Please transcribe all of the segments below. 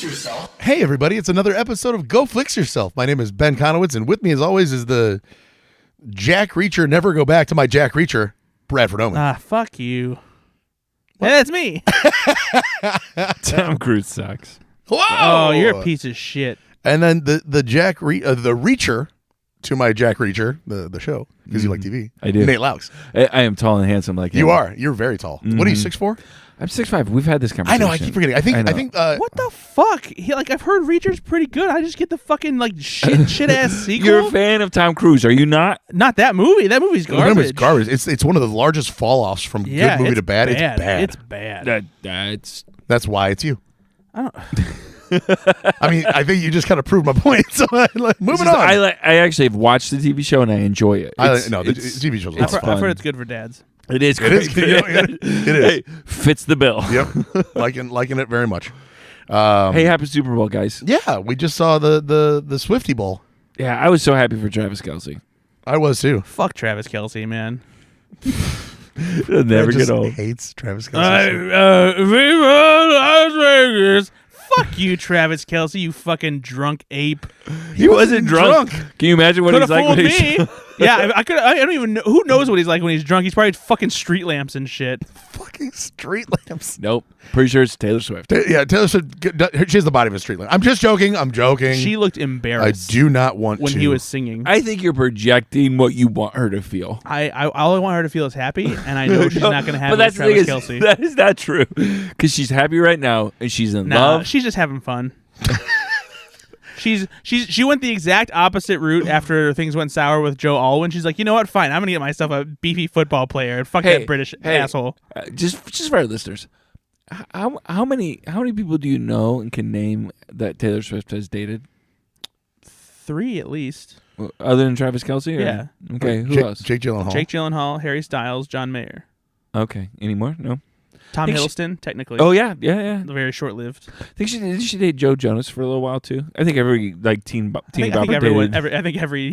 yourself. Hey, everybody. It's another episode of Go Flix Yourself. My name is Ben Konowitz, and with me, as always, is the Jack Reacher, never go back to my Jack Reacher, Bradford Oman. Ah, fuck you. Hey, that's me. Tom Cruise sucks. Whoa! Oh, you're a piece of shit. And then the Reacher to my Jack Reacher, the show, because you like TV. I do. Nate Loucks. I am tall and handsome like him. You are. You're very tall. What are you, 6'4"? I'm 6'5". We've had this I conversation. know. I keep forgetting. I think. What the fuck? I've heard Reacher's pretty good. I just get the fucking shit ass sequel. You're a fan of Tom Cruise, are you not? Not that movie. That movie's garbage. It's garbage. It's one of the largest fall offs from good movie to bad. It's bad. It's bad. That's why it's you. I don't. I mean, I think you just kind of proved my point. So moving on. I actually have watched the TV show and I enjoy it. The TV show's I've fun. heard it's good for dads. It is. It is. It is. Hey, fits the bill. Yep. liking it very much. Hey, happy Super Bowl, guys. Yeah, we just saw the Swifty Bowl. Yeah, I was so happy for Travis Kelce. I was too. Fuck Travis Kelce, man. It'll never just get old. Hates Travis Kelce. Las Vegas. Fuck you, Travis Kelce, you fucking drunk ape. He wasn't drunk. Can you imagine what Could he's have like fooled when me. Yeah, I don't even know. Who knows what he's like when he's drunk? He's probably fucking street lamps and shit. Fucking street lamps. Nope. Pretty sure it's Taylor Swift. Yeah, Taylor Swift. She has the body of a street lamp. I'm just joking. I'm joking. She looked I embarrassed. do not want when to. he was singing. I think you're projecting what you want her to feel. All I want her to feel is happy, and I know she's not going to have But it with that's the thing Travis is, Kelce. that is not true. Because she's happy right now, and she's in love. She's just having fun. She went the exact opposite route after things went sour with Joe Alwyn. She's like, you know what? Fine, I'm gonna get myself a beefy football player and fuck that British asshole. Just for our listeners, how many people do you know and can name that Taylor Swift has dated? 3 at least. Other than Travis Kelce? Or? Yeah. Okay. Who else? Jake Gyllenhaal. Jake Gyllenhaal, Harry Styles, John Mayer, Okay. Any more? No. Tom Think Hiddleston. Technically, Oh yeah. very short-lived. I think did she date Joe Jonas for a little while too? I think every teen bopper dated. I think every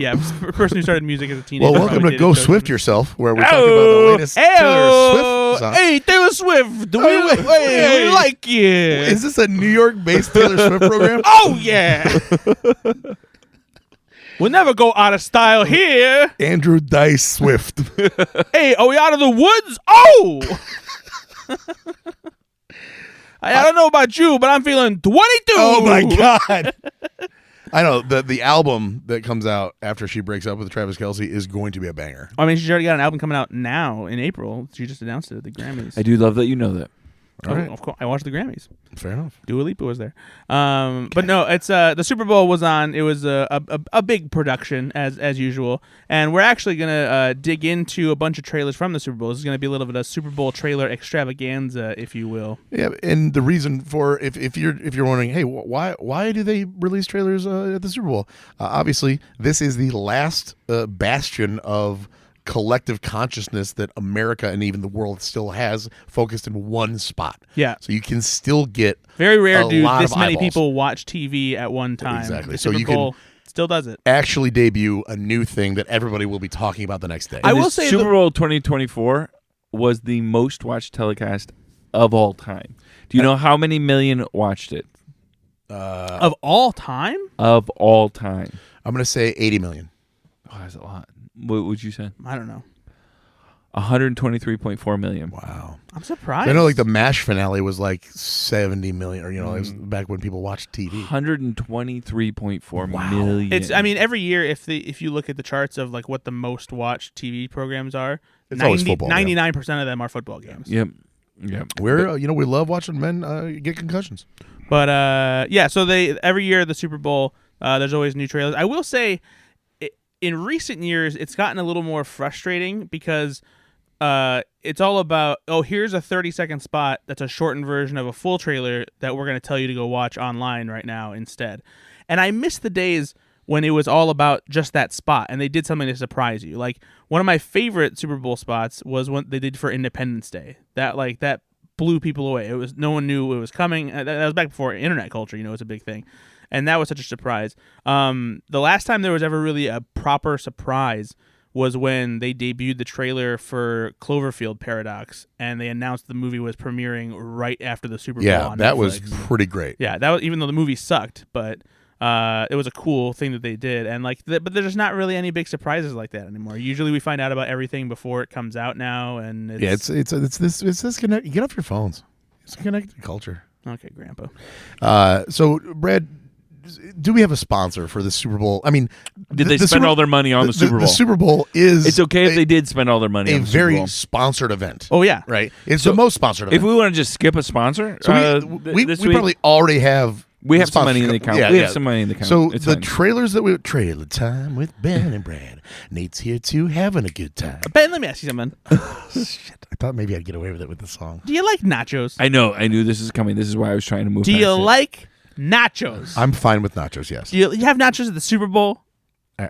person who started music as a teenager. Well, welcome to probably Go dated Swift Joe Yourself, where we talk about the latest Taylor Swift song. Hey, Taylor Swift, we like you. Is this a New York-based Taylor Swift program? Oh yeah. We'll never go out of style here. Andrew Dice Swift. Hey, are we out of the woods? Oh! I don't know about you, but I'm feeling 22. Oh my god! I know the album that comes out after she breaks up with Travis Kelce is going to be a banger. I mean, she's already got an album coming out now in April. She just announced it at the Grammys. I do love that you know that. All right. Of course, I watched the Grammys. Fair enough. Dua Lipa was there. But no, it's the Super Bowl was on. It was a big production as usual, and we're actually gonna dig into a bunch of trailers from the Super Bowl. This is gonna be a little bit of a Super Bowl trailer extravaganza, if you will. Yeah, and the reason for if you're wondering, hey, why do they release trailers at the Super Bowl? Obviously, this is the last bastion of collective consciousness that America and even the world still has focused in one spot. Yeah. So you can still get Very rare, dude. lot This of many eyeballs. people watch TV at one time. Exactly. The So Super you can Bowl still does it. actually debut a new thing that everybody will be talking about the next day. I And will this say Super Bowl 2024 was the most watched telecast of all time. Do you know how many million watched it? Of all time? Of all time. I'm going to say 80 million. Oh, that's a lot. What would you say? I don't know. 123.4 million. Wow. I'm surprised. I know like the MASH finale was like 70 million, or it was back when people watched TV. 123.4 million. It's. I mean, every year, if you look at the charts of like what the most watched TV programs are, It's always football, yeah. 99% of them are football games. Yep. We're we love watching men get concussions. But yeah, so every year the Super Bowl, there's always new trailers. I will say, in recent years, it's gotten a little more frustrating because it's all about, here's a 30-second spot that's a shortened version of a full trailer that we're going to tell you to go watch online right now instead. And I miss the days when it was all about just that spot and they did something to surprise you. Like one of my favorite Super Bowl spots was what they did for Independence Day. That blew people away. It was, no one knew it was coming. That was back before internet culture, it's a big thing. And that was such a surprise. The last time there was ever really a proper surprise was when they debuted the trailer for Cloverfield Paradox, and they announced the movie was premiering right after the Super Bowl. Yeah, on that Netflix. was pretty great. Yeah, that was, even though the movie sucked, but it was a cool thing that they did, and but there's not really any big surprises like that anymore. Usually, we find out about everything before it comes out now, and it's this connect. Get off your phones. It's connected culture. Okay, Grandpa. So Brad, do we have a sponsor for the Super Bowl? I mean, Did they spend all their money on the Super Bowl? The Super Bowl is. It's okay if they did spend all their money on the Super very Bowl. sponsored event. Oh yeah, Right. It's the most sponsored event. If we want to just skip a sponsor, so we this week, probably already have. we have some money in the sponsorship. account. Yeah, we yeah. have some money in the account. So It's the fine. trailers that trailer time with Ben and Brad. Nate's here too, having a good time. Ben, let me ask you something. Shit, I thought maybe I'd get away with it with the song. Do you like nachos? I knew this is coming. This is why I was trying to move. Do you past it. like nachos? I'm fine with nachos. Yes. Do you have nachos at the Super Bowl?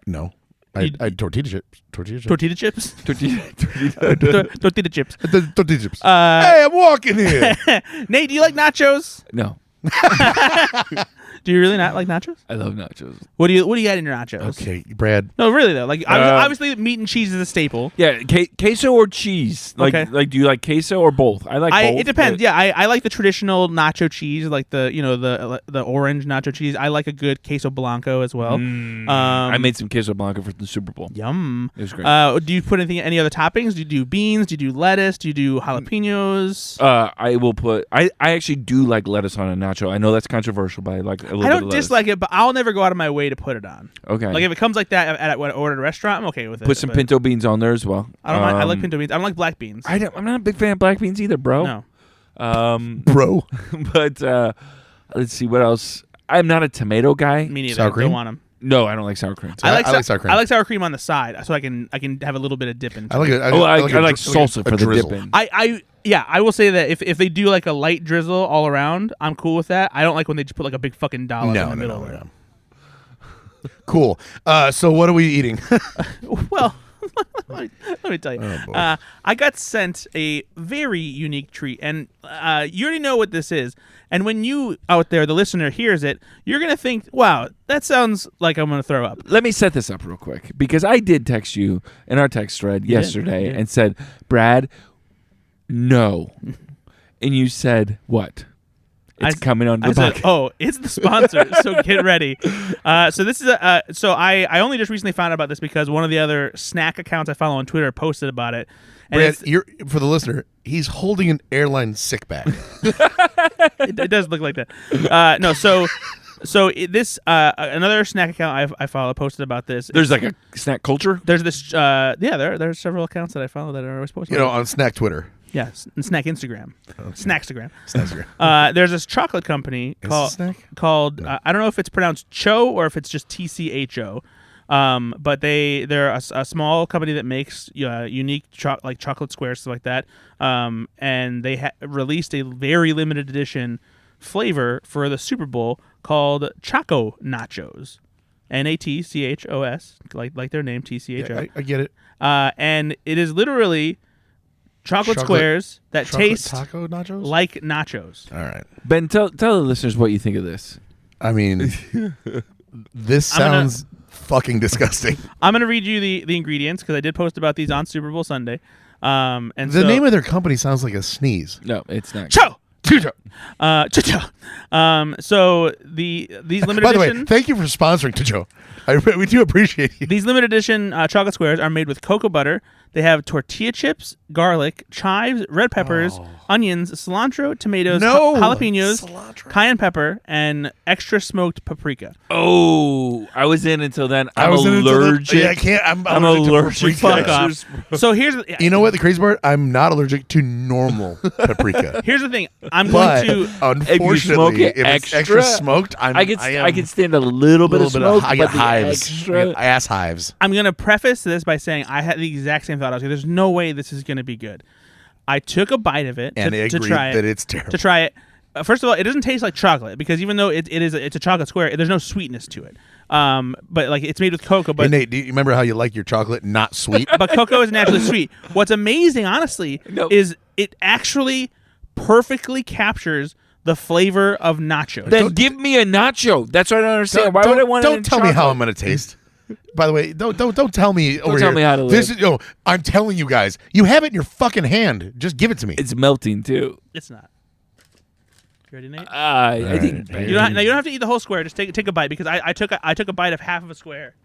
No. I tortilla chips. Tortilla chips. Tortilla chips? tortilla? Tortilla chips. Tortilla chips. Uh, Hey, I'm walking here. Nate, do you like nachos? No, Do you really not like nachos? I love nachos. What do you got in your nachos? Okay, Brad. No, really though. Like obviously, meat and cheese is a staple. Yeah, queso or cheese? Okay. Like, do you like queso or both? I like both. It depends. but- Yeah, I like the traditional nacho cheese, like the orange nacho cheese. I like a good queso blanco as well. I made some queso blanco for the Super Bowl. Yum. It was great. Do you put any other toppings? Do you do beans? Do you do lettuce? Do you do jalapenos? I will put. I actually do like lettuce on a nacho. I know that's controversial, but I like a little I bit of don't lettuce. dislike it, but I'll never go out of my way to put it on. Okay. Like if it comes like that at when I order at a restaurant, I'm okay with it. Put some but pinto beans on there as well. I don't mind. I like pinto beans. I don't like black beans. I'm not a big fan of black beans either, bro. No. Bro. But let's see what else. I'm not a tomato guy. Me neither. Sour cream? Don't want them. No, I don't like sour cream. I like sour cream. I like sour cream on the side, so I can have a little bit of dip in. I like it. I like salsa for the dip in. I will say that if they do like a light drizzle all around, I'm cool with that. I don't like when they just put like a big fucking dollop in the middle. No. Cool. So what are we eating? Well, let me tell you. Oh, boy. I got sent a very unique treat, and you already know what this is. And when you out there, the listener, hears it, you're gonna think, "Wow, that sounds like I'm gonna throw up." Let me set this up real quick because I did text you in our text thread yesterday and said, "Brad, no," and you said, "What?" It's coming on the I said, podcast. "Oh, it's the sponsor, so get ready." So this is I only just recently found out about this because one of the other snack accounts I follow on Twitter posted about it. And Brad, for the listener, he's holding an airline sick bag. it does look like that. No, so this another snack account I follow posted about this. There's like a snack culture. There's this there's several accounts that I follow that are always posting. On Snack Twitter. Yes, and Snack Instagram. Okay. Snackstagram. Snackstagram. There's this chocolate company called I don't know if it's pronounced Cho or if it's just TCHO. But they're a small company that makes unique like chocolate squares, stuff like that. And they released a very limited edition flavor for the Super Bowl called Choco Nachos. NATCHOS, like their name, TCHO. Yeah, I get it. And it is literally chocolate squares that taste taco nachos? like nachos. All right. Ben, tell the listeners what you think of this. I mean, this sounds fucking disgusting. I'm going to read you the ingredients because I did post about these on Super Bowl Sunday. And the name of their company sounds like a sneeze. No, it's not. Cho! So these limited By the way, edition. thank you for sponsoring Tujo. We do appreciate you. These limited edition chocolate squares are made with cocoa butter. They have tortilla chips, garlic, chives, red peppers, onions, cilantro, tomatoes, jalapenos, cayenne pepper, and extra smoked paprika. Oh, I was in until then. I'm allergic. I can't. I'm allergic. Fuck off. So here's you know what the crazy part? I'm not allergic to normal paprika. Here's the thing. I'm But going to. unfortunately, if it's extra smoked, I can stand a little bit of smoke. I get but the hives. extra- I get ass hives. I'm going to preface this by saying I had the exact same thought. I was like, there's no way this is going to be good. I took a bite of it And to agreed try it. that it's terrible. To try it. First of all, it doesn't taste like chocolate because even though it's a chocolate square, there's no sweetness to it. But like it's made with cocoa. But hey, Nate, do you remember how you like your chocolate not sweet? but cocoa is naturally sweet. What's amazing, honestly, is it actually perfectly captures the flavor of nachos. Then give me a nacho. That's what I don't understand. Why would I want it in Don't tell me how chocolate? I'm going to taste. By the way, don't tell me over tell here. me how to This live. is I'm telling you guys. You have it in your fucking hand. Just give it to me. It's melting too. It's not. You ready, Nate? I think You don't have to eat the whole square. Just take a bite because I took a bite of half of a square.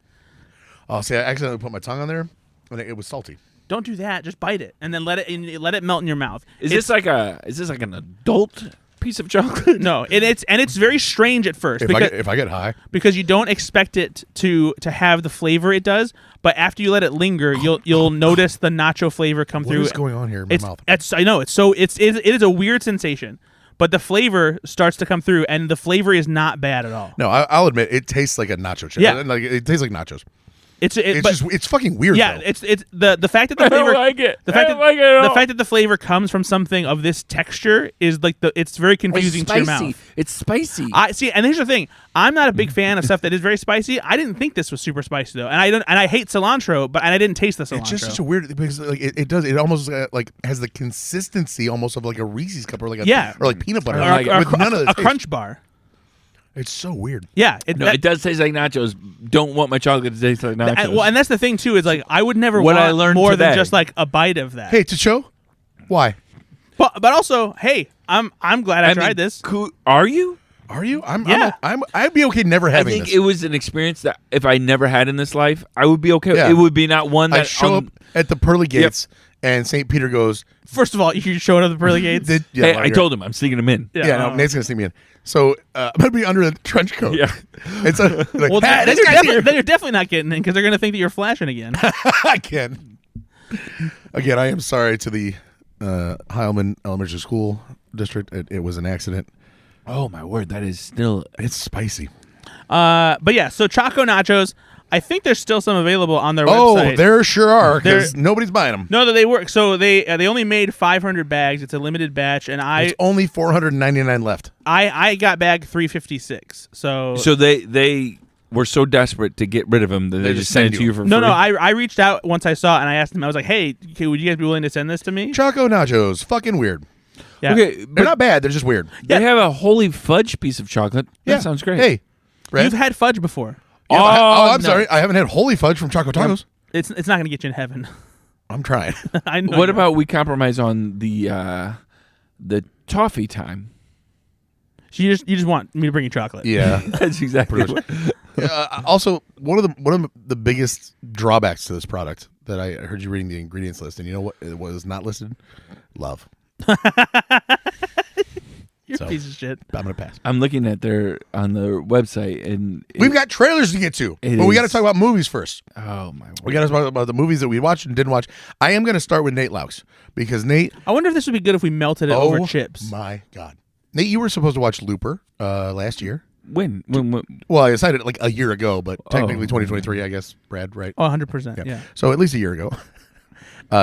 Oh, see, I accidentally put my tongue on there, and it was salty. Don't do that. Just bite it and then let it melt in your mouth. Is this like an adult piece of chocolate? No, and it's very strange at first If I get high, because you don't expect it to have the flavor it does, but after you let it linger, you'll notice the nacho flavor come what through. is going on here in my mouth? I know it is a weird sensation, but the flavor starts to come through, and the flavor is not bad at all. No, I'll admit it tastes like a nacho chip. Yeah. Like it tastes like nachos. It's It's fucking weird. yeah. though. It's the fact that the I flavor don't like it. the fact I don't that like it at the all. fact that the flavor comes from something of this texture is like it's very confusing to your mouth. It's spicy. I see, and here's the thing: I'm not a big fan of stuff that is very spicy. I didn't think this was super spicy though, and I hate cilantro, but I didn't taste the cilantro. It's just such a weird because like it almost like has the consistency almost of like a Reese's cup or like peanut butter with none of the a crunch bar. It's so weird. Yeah, it does taste like nachos. Don't want my chocolate to taste like nachos. Well, and that's the thing too is like I would never What want I learned more today. than just like a bite of that. Hey, to show why But also, hey, I'm glad I tried this. Are you? are you? Yeah. I'd be okay never I having think this. it was an experience that if I never had in this life, I would be okay. Yeah. It would be not one that I show up at the pearly gates and St. Peter goes. First of all, you showed up the pearly gates. Hey, I told him I'm sneaking him in. Yeah, no, Nate's gonna see me in. So I'm gonna be under the trench coat. Yeah. It's like, Well, "Ah, then this guy's here." you're definitely not getting in because they're gonna think that you're flashing again. I can. Again, I am sorry to the Heilman Elementary School District. It was an accident. Oh my word, that is still. It's spicy. But yeah, so Choco Nachos. I think there's still some available on their Oh, website. there sure are because nobody's buying them. No, that they work. So they only made 500 bags. It's a limited batch, and There's only 499 left. I got bag 356. So they were so desperate to get rid of them that they just sent it to you for free. no, I reached out once I saw it, and I asked them. I was like, hey, would you guys be willing to send this to me? Choco Nachos, fucking weird. Yeah. Okay, They're but not bad. They're just weird. they have a holy fudge piece of chocolate. That sounds great. Hey, Brad. You've had fudge before. Yeah, I'm no. sorry. I haven't had holy fudge from Choco Tacos. It's not going to get you in heaven. I'm trying. I know. What about we compromise on the toffee time? you just want me to bring you chocolate? Yeah. That's exactly Pretty what. Also, one of the biggest drawbacks to this product that I heard you reading the ingredients list, and you know what it was not listed? Love. You're a piece of shit. I'm gonna pass. I'm looking at on their website, and We've got trailers to get to, It but we got to is- talk about movies first. oh my We word. got to talk about the movies that we watched and didn't watch. I am going to start with Nate Loucks because Nate. I wonder if this would be good if we melted it over chips. My God, Nate, you were supposed to watch Looper last year. When? Well, I decided like a year ago, but technically Oh. 2023, I guess. Brad, right? Oh, 100%. Yeah. So at least a year ago.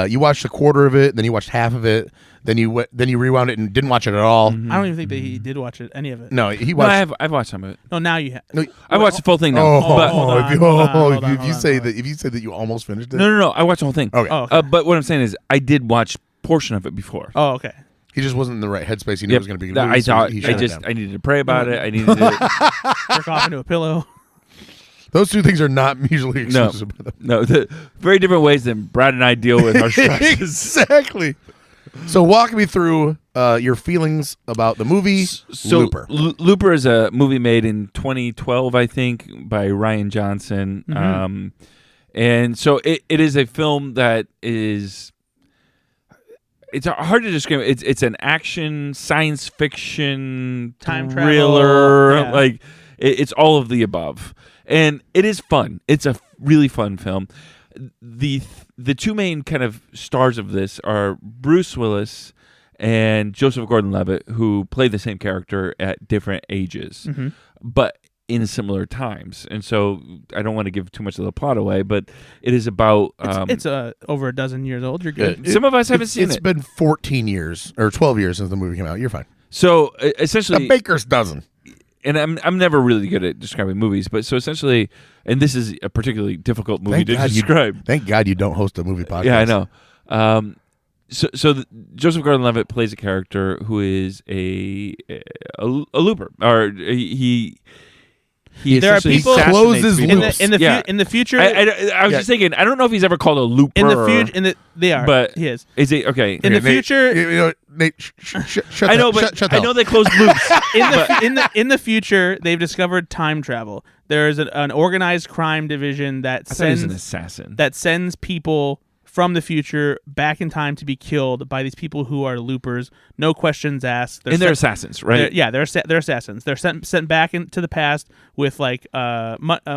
You watched a quarter of it, then you watched half of it, then you rewound it and didn't watch it at all. I don't even think that he did watch any of it. No, he No, watched. I've watched some of it. No, now you have. No, I watched the full thing now. oh, but hold on, if you, hold on, hold on, if you hold say on. that, if you said that you almost finished it, no, I watched the whole thing. Okay. Oh, okay. But what I'm saying is, I did watch portion of it before. Oh, okay. he just wasn't in the right headspace. He knew it was going to be. I thought he shut it down. I needed to pray about it. I needed to. Jerk off into a pillow. Those two things are not mutually exclusive. No, the very different ways than Brad and I deal with our stresses. Exactly. So walk me through your feelings about the movie So Looper. Looper is a movie made in 2012, I think, by Ryan Johnson. And so it is a film that is. It's hard to describe. It's an action, science fiction, Time thriller. travel, yeah. Like it's all of the above, and it is fun. It's a really fun film. The two main kind of stars of this are Bruce Willis and Joseph Gordon-Levitt, who play the same character at different ages, but in similar times. And so I don't want to give too much of the plot away, but it is about. It's over a dozen years old. You're good. Some of us haven't seen It's it. been 14 years or 12 years since the movie came out. You're fine. So A essentially, baker's dozen. and I'm never really good at describing movies, but so essentially, and this is a particularly difficult movie to describe. Thank God you don't host a movie podcast. Yeah, I know. Joseph Gordon-Levitt plays a character who is a looper, or There are people closes in loops. in the future. I was just thinking. I don't know if he's ever called a looper. in the future, they are. But he is. Is he okay? In the Nate, future, you know, Nate, shut I know, the- but shut I the know hell. they closed loops. in the future, they've discovered time travel. There is an organized crime division that I thought he was an sends assassin. that sends people from the future back in time to be killed by these people who are loopers. No questions asked. And they're assassins, right? They're assassins. They're sent back into the past with like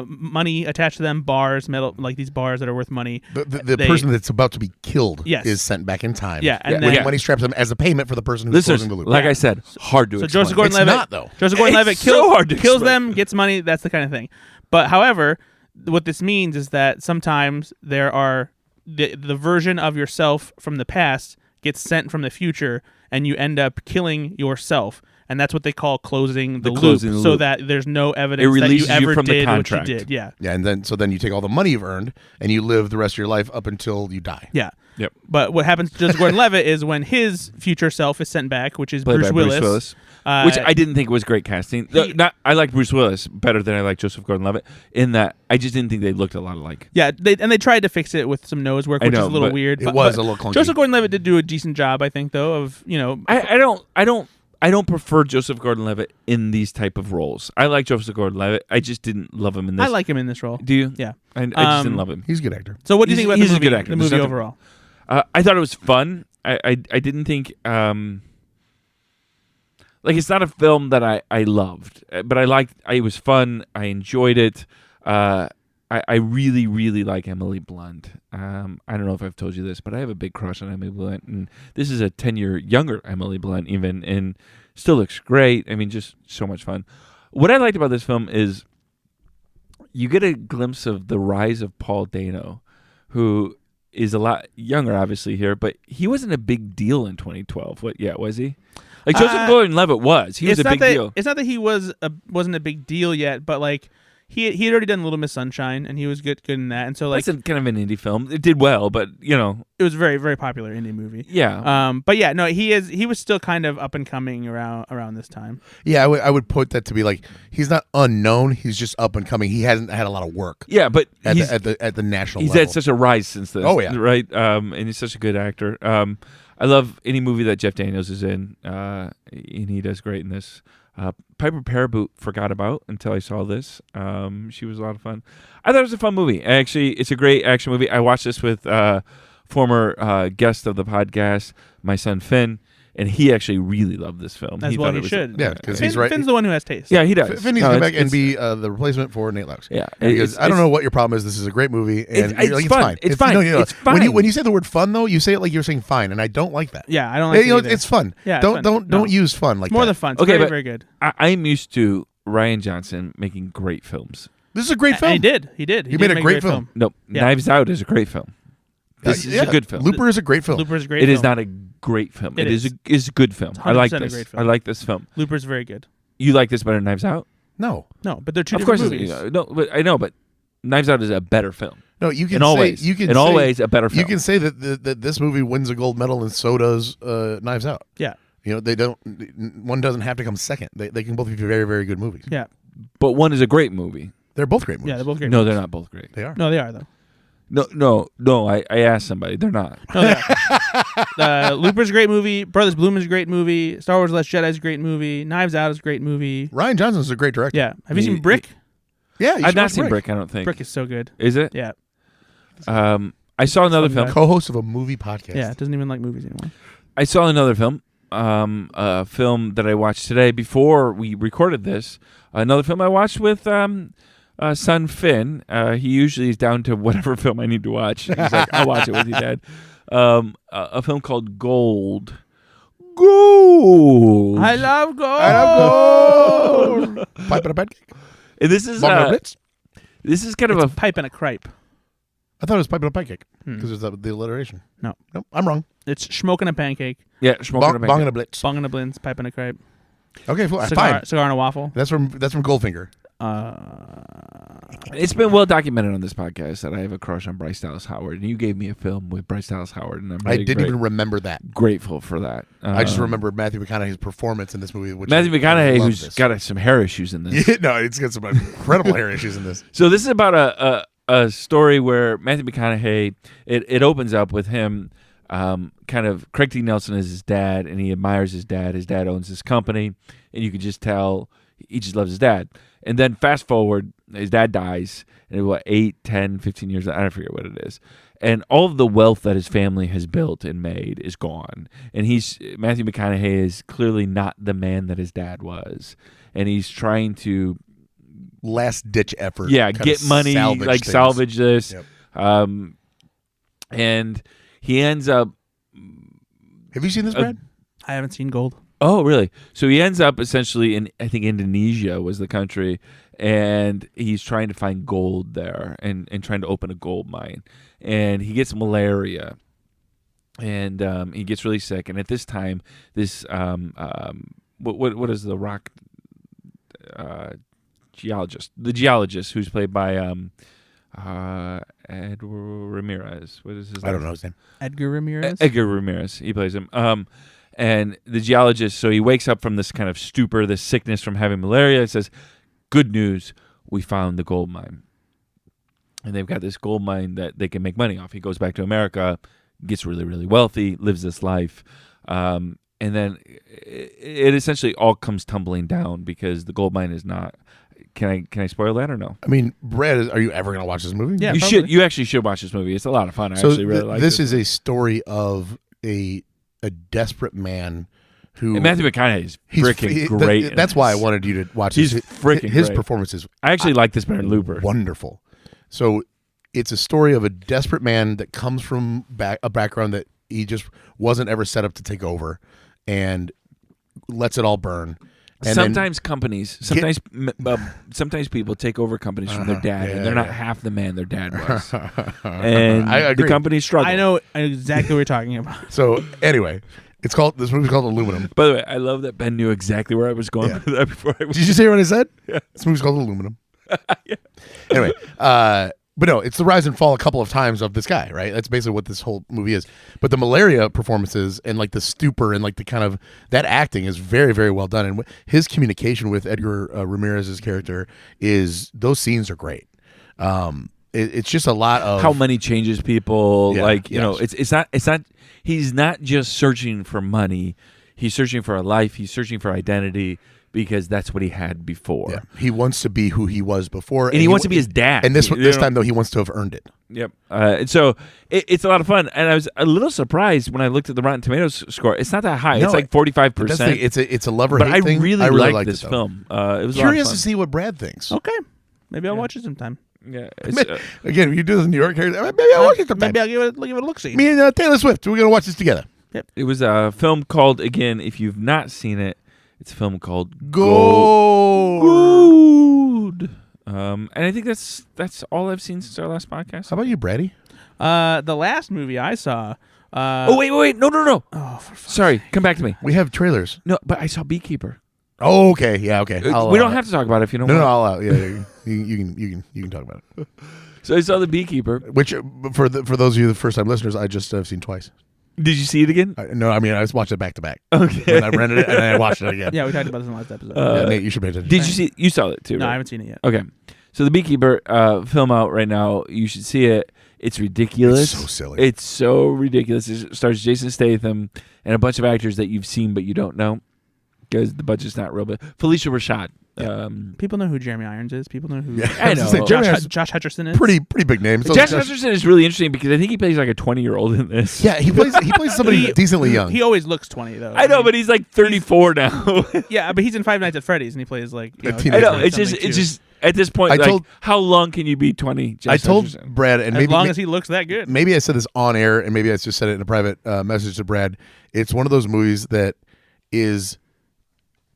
money attached to them, bars, metal, like these bars that are worth money. The person that's about to be killed Yes. is sent back in time. Yeah, and when then- money straps them as a payment for the person who's Listeners, closing the loop. like I said, hard to So explain. Joseph Gordon-Levitt, It's not, though. Joseph Gordon-Levitt It's so hard to kills explain. them, gets money. That's the kind of thing. But however, what this means is that sometimes there are the version of yourself from the past gets sent from the future, and you end up killing yourself. And that's what they call closing the loop, closing the so loop. that there's no evidence It that you releases you ever from the did what you contract. did. Yeah. Yeah, and then you take all the money you've earned and you live the rest of your life up until you die. Yeah. Yep. But what happens to Joseph Gordon-Levitt is when his future self is sent back, which is Played Bruce by Willis. Bruce Willis. Which I didn't think was great casting. I like Bruce Willis better than I like Joseph Gordon-Levitt. In that, I just didn't think they looked a lot alike. Yeah, they tried to fix it with some nose work, I which know, is a little but weird. It was a little clunky. Joseph Gordon-Levitt did do a decent job, I think, though. Of I don't prefer Joseph Gordon-Levitt in these type of roles. I like Joseph Gordon-Levitt. I just didn't love him in this. I like him in this role. Do you? Yeah. I just didn't love him. He's a good actor. So, what do you think about He's the a movie? good actor. The There's movie nothing- overall. I thought it was fun. I didn't think like it's not a film that I loved, but it was fun. I enjoyed it. I really, really like Emily Blunt. I don't know if I've told you this, but I have a big crush on Emily Blunt, and this is a 10-year younger Emily Blunt even, and still looks great. I mean, just so much fun. What I liked about this film is you get a glimpse of the rise of Paul Dano, who is a lot younger, obviously, here, but he wasn't a big deal in 2012. Was he? Like Joseph Gordon-Levitt was. He was a big deal. It's not that he wasn't a big deal yet, but like he had already done Little Miss Sunshine, and he was good in that. And so like That's kind of an indie film. It did well, but it was a very, very popular indie movie. Yeah. But yeah, no, he was still kind of up and coming around this time. Yeah, I would put that to be like he's not unknown. He's just up and coming. He hasn't had a lot of work. Yeah, but at he's the national he's level. had such a rise since this. Oh, yeah. Right. And he's such a good actor. I love any movie that Jeff Daniels is in, and he does great in this. Piper Paraboot forgot about until I saw this. She was a lot of fun. I thought it was a fun movie. Actually, it's a great action movie. I watched this with former guest of the podcast, my son Finn, and he actually really loved this film. As He well thought he it was should. Yeah, because he's right. Finn's the one who has taste. Yeah, he does. Finn needs No, to come it's- back and it's- be the replacement for Nate Loucks. Yeah, Because I don't know what your problem is. This is a great movie, and It's you're like, fun. It's fine. No, It's fine. When you say the word fun, though, you say it like you're saying fine, and I don't like that. Yeah, I don't like it either. It's fun. Yeah, it's don't fun. No. use fun like More that. than fun. It's Okay, very, but- very good. I'm used to Ryan Johnson making great films. This is a great film. And he did. He He did made a make great film. No, Yeah. Knives Out is a great film. This is a good film. Looper is a great film. Looper's a great It film. is not a great film. It It is is. a good film. I like 100% a this. great film. I like this film. Looper's very good. You like this better than Knives Out? No, No, but they're two Of different course, movies. no. But I know, but Knives Out is a better film. no. You can In all say, ways, You can in say, all ways, a better film. You can say that this movie wins a gold medal, and so does Knives Out. Yeah. They don't. One doesn't have to come second. They can both be very, very good movies. Yeah. But one is a great movie. They're both great movies. Yeah, they're both great. No, movies. they're not both great. They are. No, they are though. No. I asked somebody. They're not. No, they are. Looper's a great movie. Brothers Bloom is a great movie. Star Wars: Last Jedi is a great movie. Knives Out is a great movie. Ryan Johnson's a great director. Yeah. Have you seen Brick? Yeah. I've not seen Brick. I don't think. Brick is so good. Is it? Yeah. I saw another Fun film. guy. Co-host of a movie podcast. Yeah. Doesn't even like movies anymore. I saw another film. A film that I watched today before we recorded this. Another film I watched with son Finn. He usually is down to whatever film I need to watch. He's like, I'll watch it with you, Dad. A film called Gold. Gold. I love gold. Pipe and a pancake. And this is Bong and a blitz. this is kind It's of a pipe and a crepe. I thought it was pipe and a pancake Hmm. because there's the alliteration. No. Nope, I'm wrong. It's smoking a pancake, smoking Bong and a blitz. bong and a blintz, pipe and a crepe, Okay, fine. cigar and a waffle. That's from Goldfinger. It's been well documented on this podcast that I have a crush on Bryce Dallas Howard, and you gave me a film with Bryce Dallas Howard, and I'm I really didn't even remember that. grateful for that. I just remember Matthew McConaughey's performance in this movie. Which Matthew I McConaughey, love who's this. got some hair issues in this. Yeah, no, it's got some incredible hair issues in this. So this is about a story where Matthew McConaughey, it opens up with him kind of, Craig T. Nelson is his dad, and he admires his dad. His dad owns this company, and you can just tell he just loves his dad. And then fast forward, his dad dies, and 8, 10, 15 years, I don't forget what it is. And all of the wealth that his family has built and made is gone. And Matthew McConaughey is clearly not the man that his dad was. And he's trying to Last ditch effort. get money, salvage this. Yep. And he ends up. Have you seen this, Brad? I haven't seen Gold. Oh, really? So he ends up essentially in, I think, Indonesia was the country, and he's trying to find gold there and trying to open a gold mine. And he gets malaria, and he gets really sick. And at this time, this what is the rock geologist? The geologist who's played by Edgar Ramirez. What is his name? I don't know his name. Edgar Ramirez. Edgar Ramirez. He plays him. And the geologist, so he wakes up from this kind of stupor, this sickness from having malaria. It says, "Good news, we found the gold mine." And they've got this gold mine that they can make money off. He goes back to America, gets really, really wealthy, lives this life. And then it essentially all comes tumbling down because the gold mine is not. Can I spoil that or no? I mean, Brad, are you ever going to watch this movie? Yeah, you probably. should. You actually should watch this movie. It's a lot of fun. I So actually really like this. this. Is a story of a desperate man who And Matthew McConaughey is freaking great. in That's why I this. wanted you to watch He's this. freaking His great. performance is I actually like this better than Looper. wonderful. So it's a story of a desperate man that comes from a background that he just wasn't ever set up to take over, and lets it all burn. And Sometimes sometimes people take over companies from their dad, and they're not half the man their dad was. And I agree. the company struggled. I know exactly what you're talking about. So anyway, this movie's called Aluminum. By the way, I love that Ben knew exactly where I was going with that before I was. Did you say what I said? Yeah. This movie's called Aluminum. Anyway, but no, it's the rise and fall a couple of times of this guy, right? That's basically what this whole movie is. But the malaria performances and like the stupor and like the kind of that acting is very, very well done. And his communication with Edgar Ramirez's character those scenes are great. It's just a lot of How money changes people. Yeah, like, you yes. know, it's not, he's not just searching for money. He's searching for a life. He's searching for identity because that's what he had before. Yeah. He wants to be who he was before. And he wants to be his dad. And this time, though, he wants to have earned it. Yep. And so it's a lot of fun. And I was a little surprised when I looked at the Rotten Tomatoes score. It's not that high. No, it's like 45%. It's a love or But hate I thing. really liked like this it, though. film. It was a lot of Curious fun. to see what Brad thinks. Okay, maybe I'll watch it sometime. Yeah. Again, you do this in New York. Maybe I'll watch it sometime. Maybe I'll give it a look. See. Me and Taylor Swift, we're going to watch this together. It was a film called, again, if you've not seen it, it's a film called Gold. And I think that's all I've seen since our last podcast. How about you, Brady? The last movie I saw. Wait. No. Oh, for fuck's Sorry. Come back to me. We have trailers. No, but I saw Beekeeper. Oh, okay. Yeah, okay. We don't have to talk about it if you don't No, want. I'll yeah. You can talk about it. So I saw The Beekeeper. Which for those of you the first time listeners, I just have seen twice. Did you see it again? No, I mean I just watched it back to back. Okay. When I rented it and then I watched it again. Yeah, we talked about this in the last episode. Yeah, Nate, you should pay attention. Did you see? You saw it too, no, right? I haven't seen it yet. Okay. So The Beekeeper film out right now. You should see it. It's ridiculous. It's so silly. It's so ridiculous. It stars Jason Statham and a bunch of actors that you've seen but you don't know because the budget's not real big. Felicia Rashad. People know who Jeremy Irons is. People know who I know. Josh Hutcherson is. Pretty big name. So Josh Hutcherson is really interesting because I think he plays like a 20-year-old in this. Yeah, he plays somebody decently young. He always looks 20 though. I know, but he's like 34 now. Yeah, but he's in Five Nights at Freddy's and he plays like A you know, teenager. I know. It's just at this point. How long can you be 20? I told Brad, and as long as he looks that good. Maybe I said this on air, and maybe I just said it in a private message to Brad. It's one of those movies that is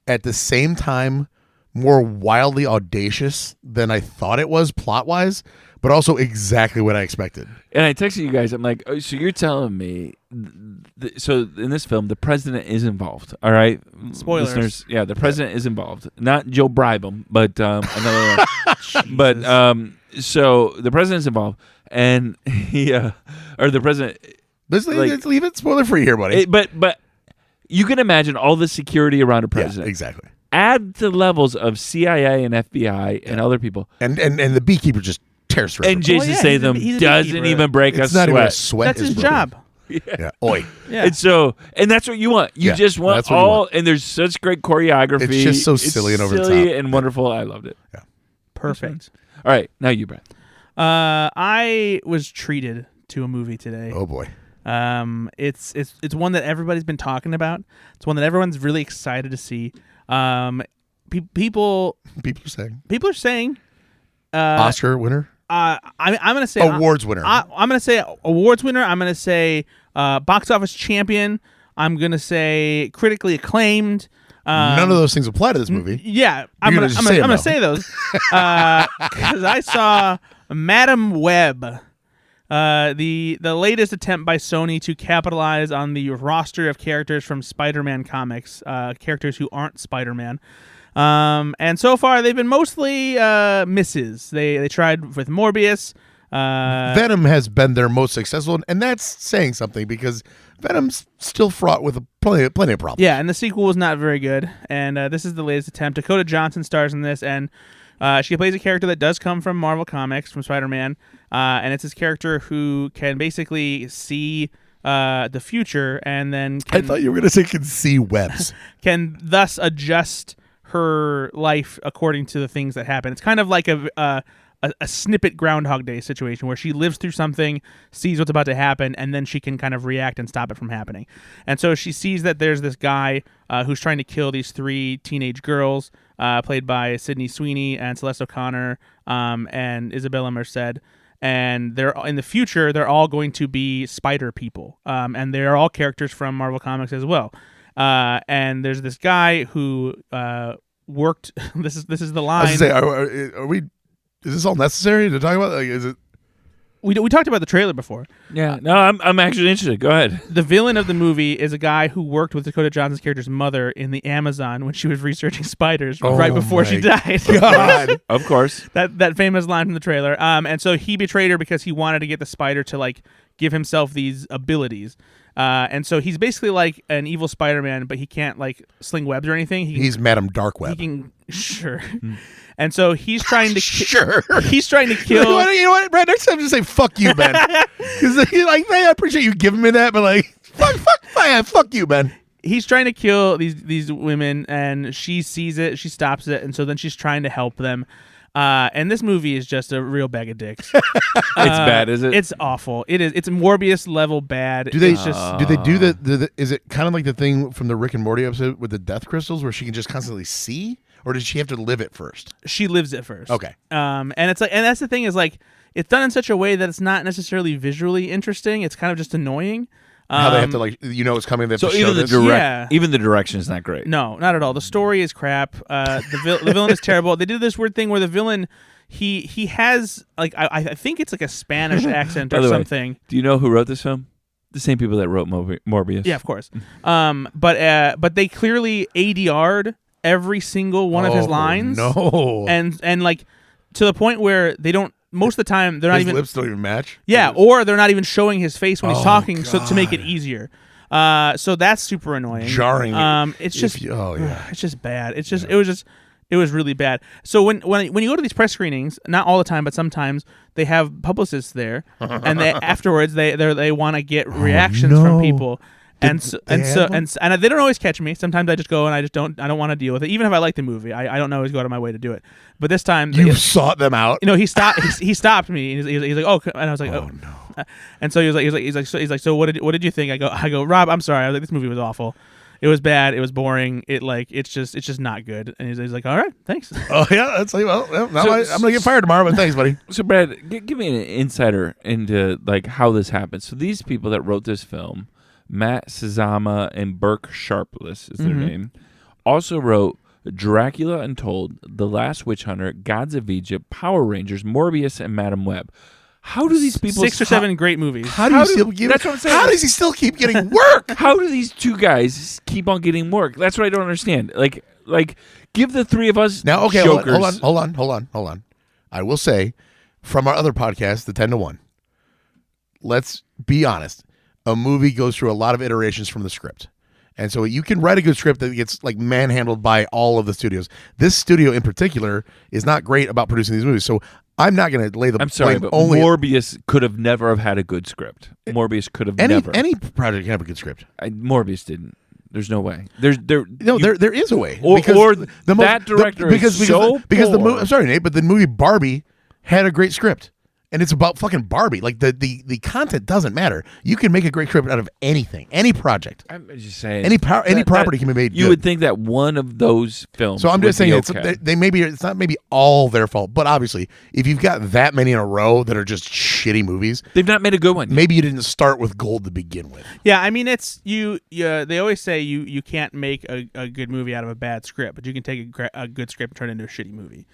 at the same time more wildly audacious than I thought it was plot-wise, but also exactly what I expected. And I texted you guys. I'm like, oh, so you're telling me? So in this film, the president is involved. All right, Spoilers. Listeners, yeah, the president is involved. Not Joe Bribham, but another one. But so the president's involved, and he or the president. Let's leave it spoiler free here, buddy. But you can imagine all the security around a president. Yeah, exactly. Add the levels of CIA and FBI and other people, and the beekeeper just tears through. And Jason Statham doesn't even break a it's sweat. Not even a sweat. That's his job. Yeah. Oi. Yeah. And that's what you want. You just want all, and there's such great choreography. It's just so silly and over the top. Silly and wonderful. I loved it. Yeah. Perfect. All right, now you, Brad. I was treated to a movie today. Oh boy. It's one that everybody's been talking about. It's one that everyone's really excited to see. People are saying Oscar winner. I'm gonna say awards winner. I'm gonna say awards winner. I'm gonna say box office champion. I'm gonna say critically acclaimed. None of those things apply to this movie. Yeah, I'm gonna say those because I saw Madam Web. The latest attempt by Sony to capitalize on the roster of characters from Spider-Man comics, characters who aren't Spider-Man. And so far they've been mostly misses. They tried with Morbius. Venom has been their most successful, and that's saying something because Venom's still fraught with plenty of problems. Yeah, and the sequel was not very good. And this is the latest attempt. Dakota Johnson stars in this, and she plays a character that does come from Marvel Comics, from Spider-Man, and it's this character who can basically see the future, and then I thought you were going to say can see webs. Can thus adjust her life according to the things that happen. It's kind of like a snippet Groundhog Day situation where she lives through something, sees what's about to happen, and then she can kind of react and stop it from happening. And so she sees that there's this guy who's trying to kill these 3 teenage girls, played by Sydney Sweeney and Celeste O'Connor and Isabella Merced. And they're in the future, they're all going to be spider people, and they're all characters from Marvel Comics as well. And there's this guy who worked. This is the line. I was say, are we? Is this all necessary to talk about? Like, is it? We talked about the trailer before. Yeah. No, I'm actually interested. Go ahead. The villain of the movie is a guy who worked with Dakota Johnson's character's mother in the Amazon when she was researching spiders right before she died. God. Of course. That famous line from the trailer. And so he betrayed her because he wanted to get the spider to like give himself these abilities. And so he's basically like an evil Spider-Man, but he can't like sling webs or anything. He's Madam Dark Web. He can sure. And so he's trying to sure. He's trying to kill. You know what, Brad? Next time, just say "fuck you, Ben." Because like, hey, I appreciate you giving me that, but like, fuck you, Ben. He's trying to kill these women, and she sees it. She stops it, and so then she's trying to help them. And this movie is just a real bag of dicks. It's bad, is it? It's awful. It is. It's Morbius level bad. Do they it's just? Do they do the? Is it kind of like the thing from the Rick and Morty episode with the death crystals, where she can just constantly see, or does she have to live it first? She lives it first. Okay. And it's like, and that's the thing is like, it's done in such a way that it's not necessarily visually interesting. It's kind of just annoying. How they have to like, it's coming. They have so to even show even the direction is not great. No, not at all. The story is crap. The villain is terrible. They did this weird thing where the villain he has like I think it's like a Spanish accent or something. Do you know who wrote this film? The same people that wrote Morbius. Yeah, of course. But they clearly ADR'd every single one of his lines. No. And like to the point where they don't. Most of the time, they're not his even lips don't even match. Yeah, or they're not even showing his face when he's talking, God. so to make it easier. So that's super annoying, jarring. It's just it's just bad. It's just it was really bad. So when you go to these press screenings, not all the time, but sometimes they have publicists there, and they afterwards they want to get reactions from people. And they don't always catch me. Sometimes I just go and I don't want to deal with it. Even if I like the movie, I don't always go out of my way to do it. But this time you sought them out. You know, he stopped me. He's like, oh, and I was like, oh no. And so he's like, so what did you think? I go, Rob, I'm sorry. I was like, this movie was awful. It was bad. It was boring. It's just not good. And he's like, all right, thanks. Oh yeah, that's like, well, I'm gonna get fired tomorrow, but thanks, buddy. So Brad, give me an insider into like how this happened. So these people that wrote this film, Matt Sazama and Burke Sharpless is their name, also wrote Dracula Untold, The Last Witch Hunter, Gods of Egypt, Power Rangers, Morbius, and Madame Web. How do these people 6 or 7 great movies. How do you still give? That's what I'm saying. How does he still keep getting work? How do these two guys keep on getting work? That's what I don't understand. Like, give the three of us Now, okay, jokers. hold on. I will say, from our other podcast, the 10 to 1, let's be honest. A movie goes through a lot of iterations from the script. And so you can write a good script that gets like manhandled by all of the studios. This studio in particular is not great about producing these movies. So I'm not going to lay the I'm sorry, blame but only. Morbius could have never have had a good script. Morbius could have never. Any project can have a good script. Morbius didn't. There's no way. There is a way. Or that director is so poor. I'm sorry, Nate, but the movie Barbie had a great script. And it's about fucking Barbie. Like the content doesn't matter. You can make a great script out of anything, any project. I'm just saying, any property can be made. You good. would think that one of those films. So I'm just saying, okay. it's not maybe all their fault, but obviously, if you've got that many in a row that are just shitty movies, they've not made a good one. Maybe you didn't start with gold to begin with. Yeah, I mean, it's you. They always say you can't make a good movie out of a bad script, but you can take a good script and turn it into a shitty movie.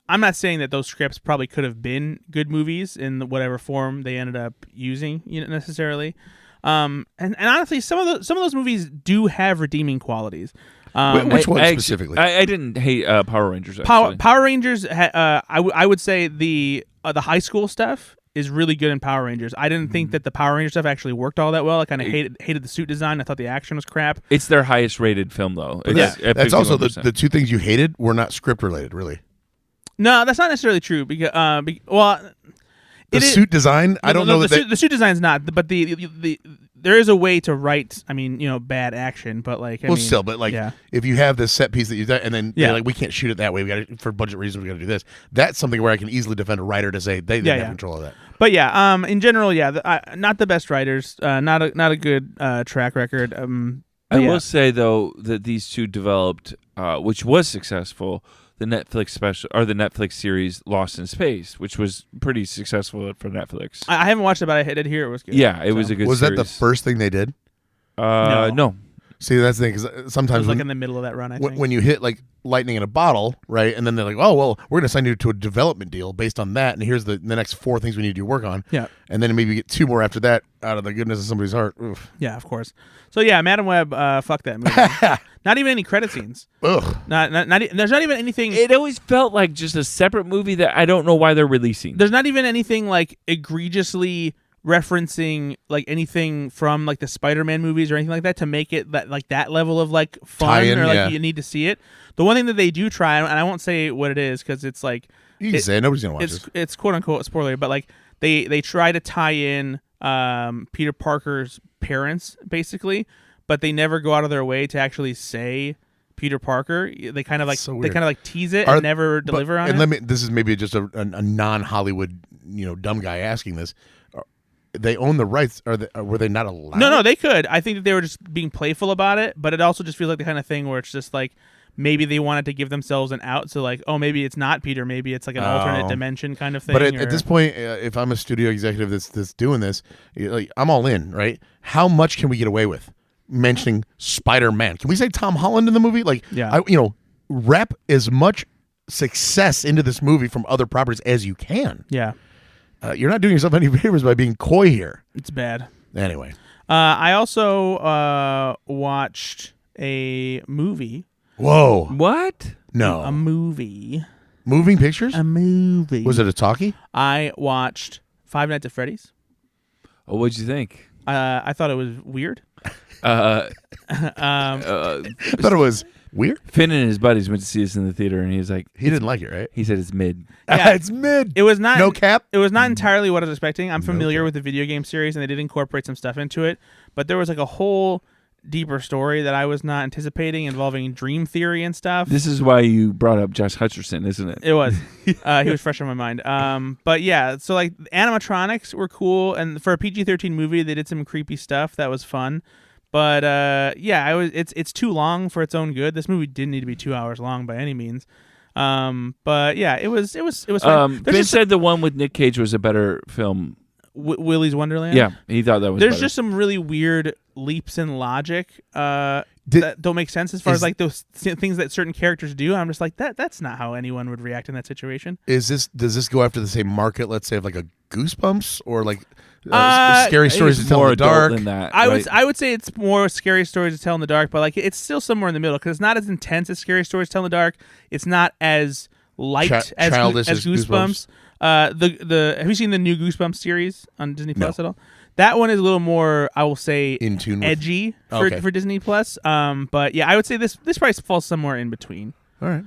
I'm not saying that those scripts probably could have been good movies in whatever form they ended up using, necessarily. And honestly, some of those movies do have redeeming qualities. Which one specifically? I didn't hate Power Rangers. Actually. Power Rangers. I would say the high school stuff is really good in Power Rangers. I didn't think that the Power Ranger stuff actually worked all that well. I kind of hated the suit design. I thought the action was crap. It's their highest rated film, though. That's also the two things you hated were not script related, really. No, that's not necessarily true because the suit design. I don't know the suit design's not, but the there is a way to write. I mean, bad action, but if you have this set piece that you done, and then they're like, we can't shoot it that way. We got for budget reasons. We got to do this. That's something where I can easily defend a writer to say they didn't have control of that. But in general, not the best writers. Not a good track record. I will say though that these two developed, which was successful. The Netflix special or the Netflix series Lost in Space, which was pretty successful for Netflix. I haven't watched it, but I did hear it was good. Yeah, it was a good Was series. that the first thing they did? No. See, that's the thing, because sometimes in the middle of that run, I think. When you hit like lightning in a bottle, right, and then they're like, oh, well, we're going to sign you to a development deal based on that, and here's the next 4 things we need you to work on. Yeah. And then maybe you get 2 more after that out of the goodness of somebody's heart. Oof. Yeah, of course. So Madame Web, fuck that movie. Not even any credit scenes. Ugh. There's not even anything. It always felt like just a separate movie that I don't know why they're releasing. There's not even anything like egregiously referencing like anything from like the Spider-Man movies or anything like that to make it that level of like fun tie-in, or like you need to see it. The one thing that they do try, and I won't say what it is because it's like you can say it, nobody's gonna watch this. It. It's quote unquote spoiler, but like they try to tie in Peter Parker's parents basically, but they never go out of their way to actually say Peter Parker. They kind of like tease it and never deliver on it. This is maybe just a non-Hollywood dumb guy asking this. They own the rights. Were they not allowed? No, they could. I think that they were just being playful about it, but it also just feels like the kind of thing where it's just like maybe they wanted to give themselves an out. So like, oh, maybe it's not Peter. Maybe it's like an alternate dimension kind of thing. But at this point, if I'm a studio executive that's doing this, I'm all in, right? How much can we get away with mentioning Spider-Man? Can we say Tom Holland in the movie? Like, wrap as much success into this movie from other properties as you can. Yeah. You're not doing yourself any favors by being coy here. It's bad. Anyway. I also watched a movie. Whoa. What? No. A movie. Moving pictures? A movie. Was it a talkie? I watched Five Nights at Freddy's. Oh, what'd you think? I thought it was weird. I thought it was weird. Finn and his buddies went to see us in the theater, and he was like, he didn't like it, right? He said it's mid. Yeah, it's mid. It was not no cap. It was not entirely what I was expecting. I'm familiar with the video game series, and they did incorporate some stuff into it, but there was like a whole deeper story that I was not anticipating involving dream theory and stuff. This is why you brought up Josh Hutcherson, isn't it? It was. He was fresh on my mind. But yeah, so like animatronics were cool, and for a PG-13 movie, they did some creepy stuff that was fun. But it's too long for its own good. This movie didn't need to be 2 hours long by any means. But yeah, it was fun. Finn said the one with Nick Cage was a better film. Willy's Wonderland. Yeah, he thought that was. There's better. just some really weird leaps in logic that don't make sense as far as like those things that certain characters do. I'm just like that's not how anyone would react in that situation. Does this go after the same market, let's say, of like a Goosebumps or like scary I think stories it's to tell in more the adult dark? than that, I right? would say it's more scary stories to tell in the dark, but like it's still somewhere in the middle because it's not as intense as scary stories to tell in the dark. It's not as light as childish as as Goosebumps. The have you seen the new Goosebumps series on Disney Plus at all? That one is a little more, I will say, In tune with- edgy for Disney Plus. But yeah, I would say this probably falls somewhere in between. All right.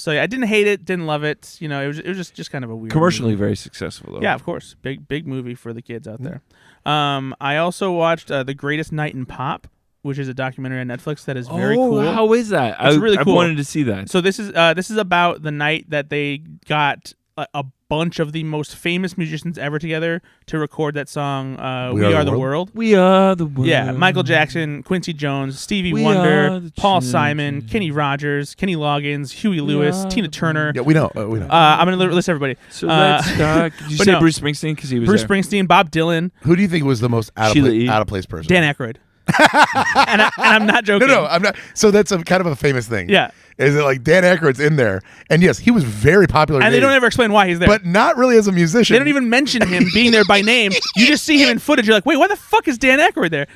So yeah, I didn't hate it, didn't love it. You know, it was just kind of a weird Commercially movie. very successful, though. Yeah, of course, big movie for the kids out there. I also watched The Greatest Night in Pop, which is a documentary on Netflix that is very cool. How is that? It's really cool. I wanted to see that. So this is about the night that they got a bunch of the most famous musicians ever together to record that song "We Are the World." We are the world. Yeah, Michael Jackson, Quincy Jones, Stevie We Wonder, are the Paul children. Simon, Kenny Rogers, Kenny Loggins, Huey Lewis, are Tina Turner. Yeah, we know. We know. I'm gonna list everybody. So let's start. Did you but say no. Bruce Springsteen because he was Bruce there? Springsteen, Bob Dylan, Who do you think was the most Sheila E. out of place person? Dan Aykroyd. and I'm not joking. No, I'm not. So that's a kind of a famous thing. Yeah. Is it like Dan Aykroyd's in there? And yes, he was very popular. And they don't ever explain why he's there. but not really as a musician. They don't even mention him being there by name. You just see him in footage. You're like, wait, why the fuck is Dan Aykroyd there?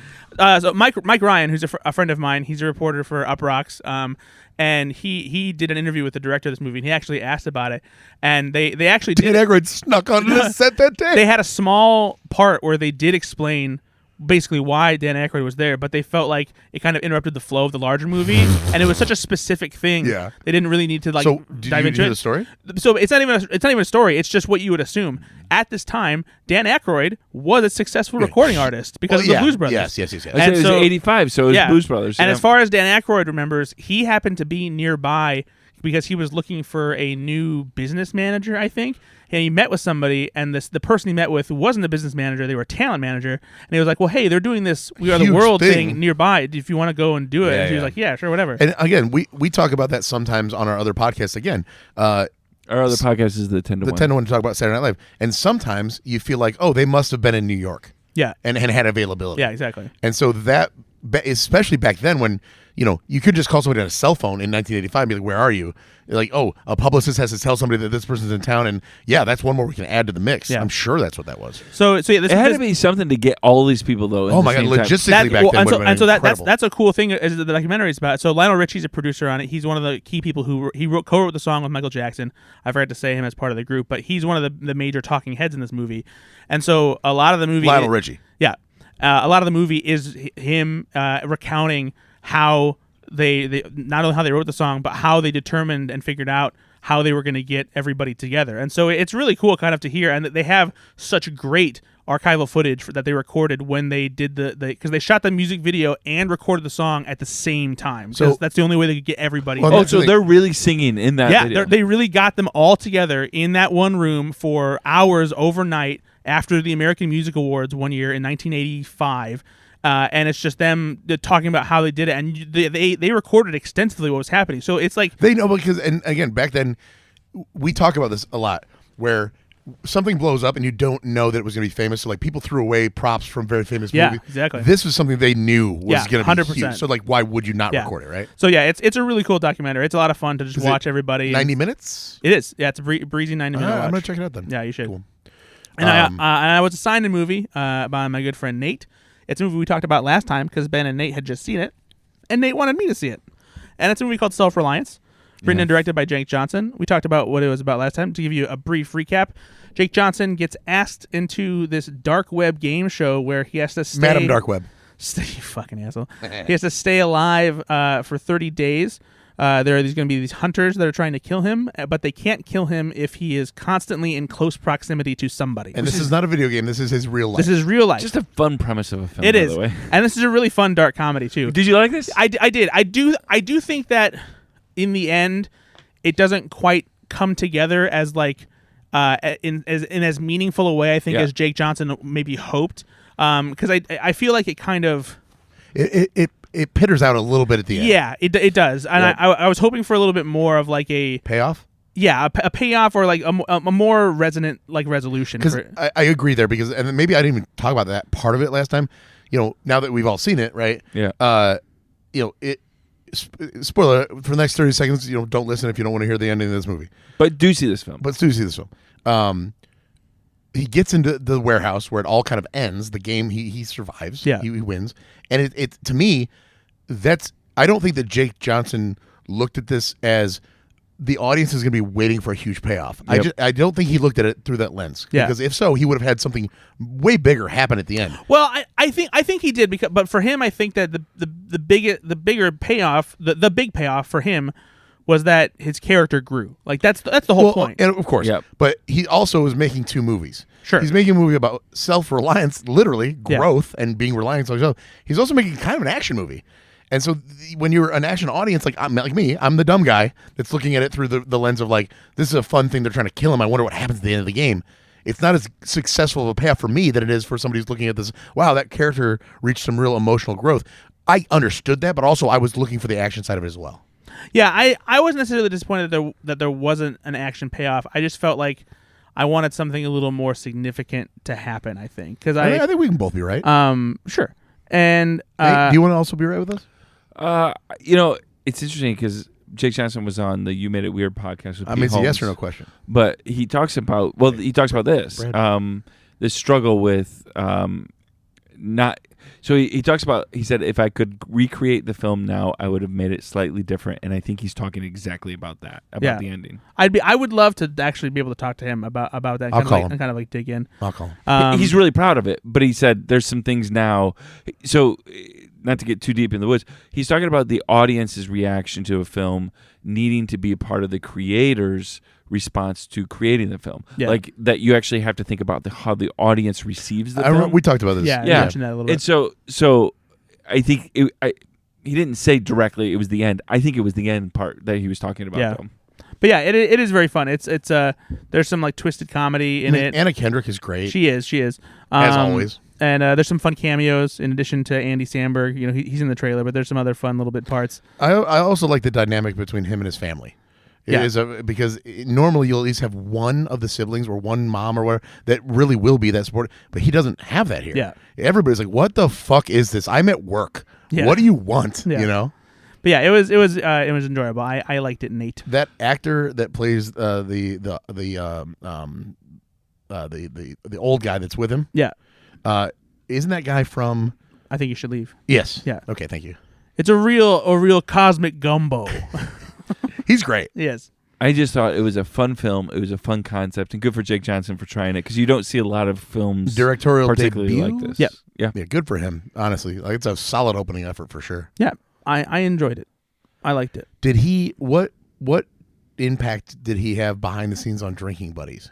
So Mike Ryan, who's a friend of mine, he's a reporter for Up Rocks, and he did an interview with the director of this movie, and he actually asked about it. And they actually Dan did. Aykroyd snuck onto the set that day. They had a small part where they did explain basically why Dan Aykroyd was there, but they felt like it kind of interrupted the flow of the larger movie, and it was such a specific thing. Yeah. They didn't really need to like So did dive you into hear it. the story? So it's not even a story. It's just what you would assume. At this time, Dan Aykroyd was a successful recording artist because of the Blues Brothers. Yes. I said And it was so- 85, so it was Blues Brothers. And yeah. as far as Dan Aykroyd remembers, he happened to be nearby because he was looking for a new business manager, I think. And he met with somebody, and the person he met with wasn't a business manager; they were a talent manager. And he was like, "Well, hey, they're doing this We Are the Huge World thing. thing nearby. If you want to go and do it," Yeah, and she was yeah. like, "Yeah, sure, whatever." And again, we talk about that sometimes on our other podcasts. Again, Our other podcast is the 10 to 1. 10 to 1 to talk about Saturday Night Live. And sometimes you feel like, oh, they must have been in New York yeah, and had availability. yeah, exactly. And so that, especially back then when, you could just call somebody on a cell phone in 1985 and be like, where are you? You're like, oh, a publicist has to tell somebody that this person's in town. And yeah, that's one more we can add to the mix. Yeah. I'm sure that's what that was. So yeah, this It had this, to be something to get all these people, though. in Oh the my God, same time. logistically back then would have been incredible. that's a cool thing as the documentary is about. So Lionel Richie's a producer on it. He's one of the key people who co-wrote the song with Michael Jackson. I forgot to say him as part of the group, but he's one of the major talking heads in this movie. And so a lot of the movie, Lionel Richie. yeah, a lot of the movie is him recounting how they not only how they wrote the song, but how they determined and figured out how they were going to get everybody together. And so it's really cool kind of to hear, and they have such great archival footage that they recorded when they did because they shot the music video and recorded the song at the same time. So that's the only way they could get everybody. Well, together. Oh, so they're really singing in that Yeah, video. they really got them all together in that one room for hours overnight after the American Music Awards one year in 1985. And it's just them talking about how they did it, and they recorded extensively what was happening. So it's like They know because, and again, back then, we talk about this a lot, where something blows up and you don't know that it was going to be famous. So like people threw away props from very famous movies. Exactly. This was something they knew was going to be 100%. huge. So like, why would you not Yeah. record it, right? So yeah, it's a really cool documentary. It's a lot of fun to just Is it watch everybody. 90 minutes? It is. Yeah, it's a breezy 90-minute watch. I'm going to check it out then. Yeah, you should. Cool. And I was assigned a movie by my good friend Nate. It's a movie we talked about last time because Ben and Nate had just seen it, and Nate wanted me to see it. And it's a movie called Self-Reliance, written and directed by Jake Johnson. We talked about what it was about last time. To give you a brief recap, Jake Johnson gets asked into this dark web game show where he has to stay... Madam Dark Web. You fucking asshole. He has to stay alive for 30 days. There are going to be these hunters that are trying to kill him, but they can't kill him if he is constantly in close proximity to somebody. And this is not a video game. This is his real life. This is real life. Just a fun premise of a film, It by is, the way. and this is a really fun dark comedy too. Did you like this? I did. I do think that in the end, it doesn't quite come together as like in as meaningful a way I think as Jake Johnson maybe hoped. Because I feel like it kind of it pitters out a little bit at the end. Yeah, it does, and Yep. I was hoping for a little bit more of like a Payoff? a payoff or like a more resonant like resolution. Because I agree there, because and maybe I didn't even talk about that part of it last time. now that we've all seen it, right? Yeah. Spoiler for the next 30 seconds. Don't listen if you don't want to hear the ending of this movie. But do see this film. He gets into the warehouse where it all kind of ends. The game, he survives. Yeah. He wins. And it to me, I don't think that Jake Johnson looked at this as the audience is going to be waiting for a huge payoff. Yep. I don't think he looked at it through that lens. Yeah. Because if so, he would have had something way bigger happen at the end. Well, I think he did, but for him, I think that the bigger payoff, the big payoff for him was that his character grew. Like that's the whole point. And of course, Yep. but he also is making 2 movies. Sure. He's making a movie about self-reliance, literally growth and being reliant on himself. He's also making kind of an action movie. And so when you're an action audience, like me, I'm the dumb guy that's looking at it through the lens of like, this is a fun thing. They're trying to kill him. I wonder what happens at the end of the game. It's not as successful of a payoff for me than it is for somebody who's looking at this. Wow, that character reached some real emotional growth. I understood that, but also I was looking for the action side of it as well. Yeah, I wasn't necessarily disappointed that there wasn't an action payoff. I just felt like I wanted something a little more significant to happen. I think because I think we can both be right. Sure. And hey, do you want to also be right with us? It's interesting because Jake Johnson was on the You Made It Weird podcast with It's a yes or no question. But he talks about this this struggle with not. So he talks about, he said, if I could recreate the film now, I would have made it slightly different. And I think he's talking exactly about that, about the ending. I would love to actually be able to talk to him about that. I'll call him. And kind of like dig in. I'll call him. He's really proud of it, but he said there's some things now. So not to get too deep in the woods, he's talking about the audience's reaction to a film needing to be a part of the creator's response to creating the film. Yeah. Like that you actually have to think about how the audience receives the film. We talked about this. Yeah, I mentioned that a little bit. And so I think he didn't say directly it was the end. I think it was the end part that he was talking about. Yeah. Though. But yeah, it is very fun. It's there's some like twisted comedy in it. Anna Kendrick is great. She is. As always. And there's some fun cameos in addition to Andy Samberg. He's in the trailer, but there's some other fun little bit parts. I also like the dynamic between him and his family. It is because normally you'll at least have one of the siblings or one mom or whatever that really will be that support, but he doesn't have that here. Yeah. Everybody's like, "What the fuck is this? I'm at work. Yeah. What do you want?" Yeah. But yeah, it was enjoyable. I liked it, Nate. That actor that plays the old guy that's with him. Yeah. Isn't that guy from? I Think You Should Leave. Yes. Yeah. Okay. Thank you. It's a real cosmic gumbo. He's great. Yes. I just thought it was a fun film. It was a fun concept, and good for Jake Johnson for trying it because you don't see a lot of films directorial particularly debut? like this. Yep. Yeah. Good for him. Honestly, like it's a solid opening effort for sure. Yeah. I enjoyed it. I liked it. Did he? What impact did he have behind the scenes on Drinking Buddies?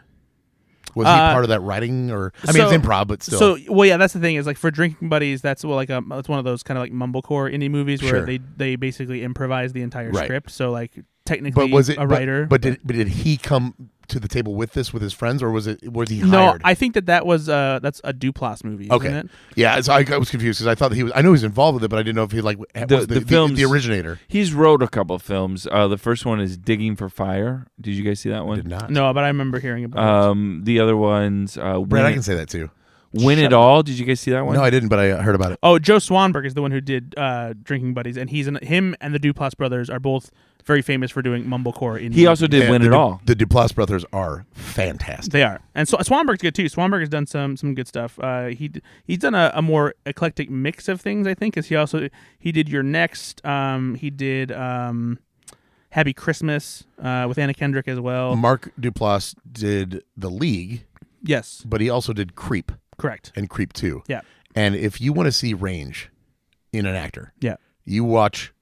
Was he part of that writing, or I mean, it's improv, but still. So, well, yeah, that's the thing is like for Drinking Buddies, that's that's one of those kind of like mumblecore indie movies where they basically improvise the entire script. So like technically, but was it a writer? But did he come to the table with this with his friends, or was he hired? No, I think that was that's a Duplass movie. Isn't Okay, it? yeah. So I was confused because I thought that he was. I know he was involved with it, but I didn't know if he was the originator. He's wrote a couple of films. The first one is Digging for Fire. Did you guys see that one? Did not. No, but I remember hearing about it. The other ones, Brad, I can say that too. Win It All. Did you guys see that one? No, I didn't, but I heard about it. Oh, Joe Swanberg is the one who did Drinking Buddies, and him and the Duplass brothers are both very famous for doing mumblecore indie. He also did Win It All. The Duplass brothers are fantastic. They are, and so Swanberg's good too. Swanberg has done some good stuff. He's done a more eclectic mix of things, I think, because he did Your Next. He did Happy Christmas with Anna Kendrick as well. Mark Duplass did The League. Yes, but he also did Creep. Correct. And Creep 2. Yeah. And if you want to see range in an actor, you watch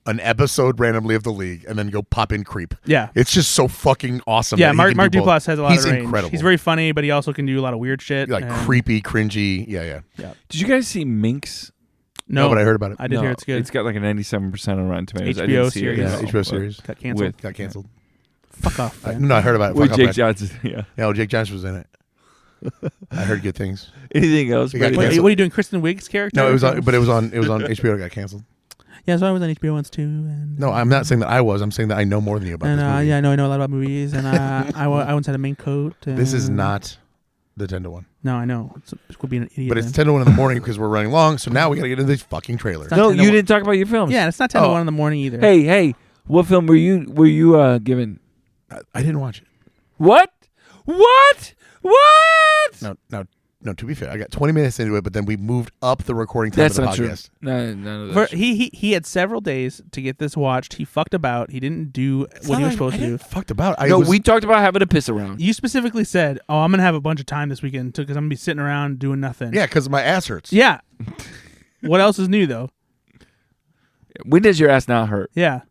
an episode randomly of The League and then go pop in Creep. Yeah. It's just so fucking awesome. Yeah, Mark Duplass has a lot of range. He's incredible. He's very funny, but he also can do a lot of weird shit. Like creepy, cringy. Yeah. Did you guys see Minx? No, but I heard about it. I did hear it's good. It's got like a 97% on Rotten Tomatoes. HBO I didn't see series. it. Yeah, HBO series. Got canceled. Got canceled. Fuck off, man. No, I heard about it. With Jake Johnson, yeah. Yeah, Jake Johnson was in it. I heard good things. Anything else? What are you doing, Kristen Wiig's character? No, it was on HBO. It got canceled. Yeah, so I was on HBO once too. And, no, I'm not saying that I was. I'm saying that I know more than you about this movie. Yeah, I know a lot about movies, and I once had a mink coat. This is not The 10 to 1. No, I know. It could be an idiot. But it's then. 10 to 1 in the morning because we're running long. So now we got to get into these fucking trailers. not No, 10 to you 1. didn't talk about your films. Yeah, it's not 10 to 1 in the morning either. Hey, what film were you given? I didn't watch it. What? No, to be fair, I got 20 minutes into it, but then we moved up the recording time That's of the not true. podcast. No, none of that. He had several days to get this watched. He fucked about. He didn't do what he was supposed to do. Fucked about. We talked about having a piss around. You specifically said, "Oh, I'm gonna have a bunch of time this weekend because I'm gonna be sitting around doing nothing." Yeah, because my ass hurts. Yeah. What else is new though? When does your ass not hurt? Yeah.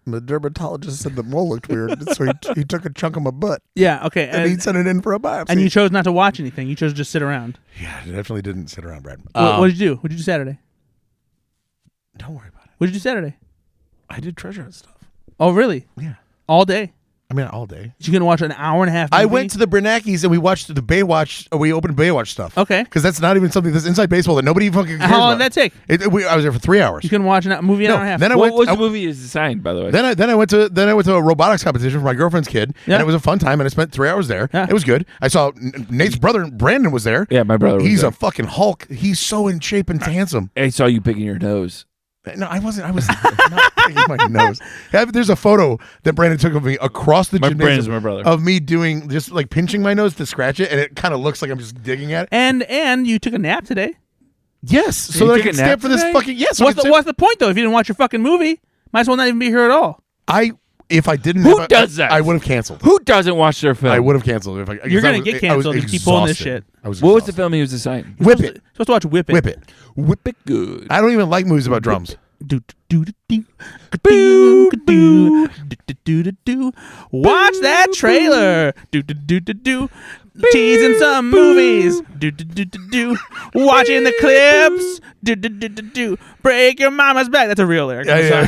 The dermatologist said the mole looked weird, so he took a chunk of my butt Yeah. Okay. and he sent it in for a biopsy. And you chose not to watch anything. You chose to just sit around. Yeah, I definitely didn't sit around, Brad. What did you do? What did you do Saturday? Don't worry about it. What did you do Saturday? I did treasure hunt stuff. Oh, really? Yeah. All day? I mean, all day. You gonna watch an hour and a half movie? I went to the Bernanke's and we watched the Baywatch. We opened Baywatch stuff. Okay. Because that's not even something that's inside baseball that nobody fucking cares How long about. did that take? I was there for 3 hours. You can watch a movie an No, hour and a half. then I What went. was the movie is designed, by the way? Then I went to a robotics competition for my girlfriend's kid, Yeah. and it was a fun time. And I spent 3 hours there. Yeah. It was good. I saw Nate's brother Brandon was there. Yeah, my brother was He's there. a fucking Hulk. He's so in shape and handsome. I saw you picking your nose. No, I wasn't. I was not picking my nose. There's a photo that Brandon took of me across the Brandon's gymnasium my brother. of me doing just like pinching my nose to scratch it, and it kind of looks like I'm just digging at it. And you took a nap today. Yes, so you that I took can a stay nap up for this today? fucking yes. What's the point though? If you didn't watch your fucking movie, might as well not even be here at all. If I didn't, Who does that? I would have canceled. Who doesn't watch their film? I would have canceled if I. You're gonna I was- get I was canceled if you keep pulling this exhausted. shit. I was. What was the exhausted. film he was assigned? Whip it. Supposed to watch Whip It. Whip it. Whip it good. I don't even like movies about drums. Watch that trailer. Teasing some movies. Watching the clips. Break your mama's back. That's a real lyric. Yeah.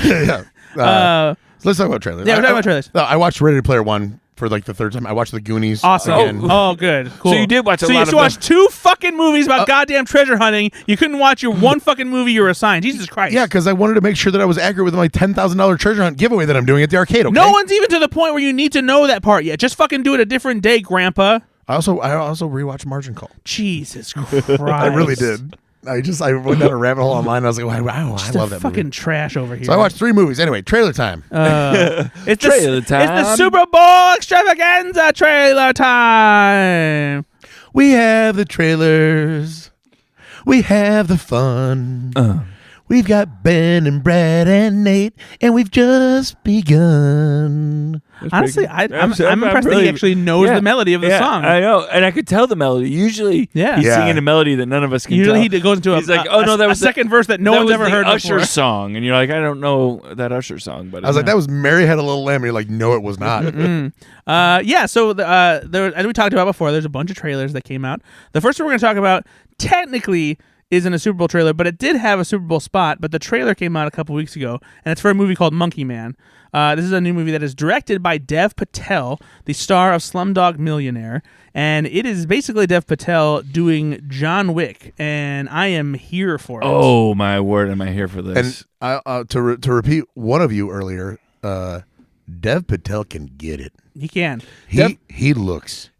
So let's talk about trailers. Yeah, we're talking about trailers. No, I watched Ready Player One for like the third time. I watched The Goonies. Awesome. again. Oh, good. Cool. So you did watch a So lot you of watched 2 fucking movies about goddamn treasure hunting. You couldn't watch your one fucking movie you were assigned. Jesus Christ. Yeah, because I wanted to make sure that I was accurate with my $10,000 treasure hunt giveaway that I'm doing at the arcade. Okay? No one's even to the point where you need to know that part yet. Just fucking do it a different day, Grandpa. I also rewatched Margin Call. Jesus Christ. I really did. I went down a rabbit hole online. And I was like, wow, I love that fucking movie. trash over here. So I watched 3 movies. Anyway, trailer time. It's Trailer It's the time. Super Bowl extravaganza trailer time. We have the trailers. We have the fun. We've got Ben and Brad and Nate, and we've just begun. Honestly, I'm impressed that really- he actually knows Yeah. the melody of the Yeah, song. I know, and I could tell the melody. Usually, Yeah. he's Yeah. singing a melody that none of us can Usually tell. he goes into He's like, oh no, that was a second verse that no that one's was ever the heard Usher before. song, and you're like, I don't know that Usher song, but I was like, that was Mary Had a Little Lamb. And you're like, no, it was not. Yeah, so there, as we talked about before, there's a bunch of trailers that came out. The first one we're going to talk about technically isn't a Super Bowl trailer, but it did have a Super Bowl spot, but the trailer came out a couple weeks ago, and it's for a movie called Monkey Man. This is a new movie that is directed by Dev Patel, the star of Slumdog Millionaire, and it is basically Dev Patel doing John Wick, and I am here for it. Oh my word, am I here for this? And to repeat one of you earlier, Dev Patel can get it. He can. He looks.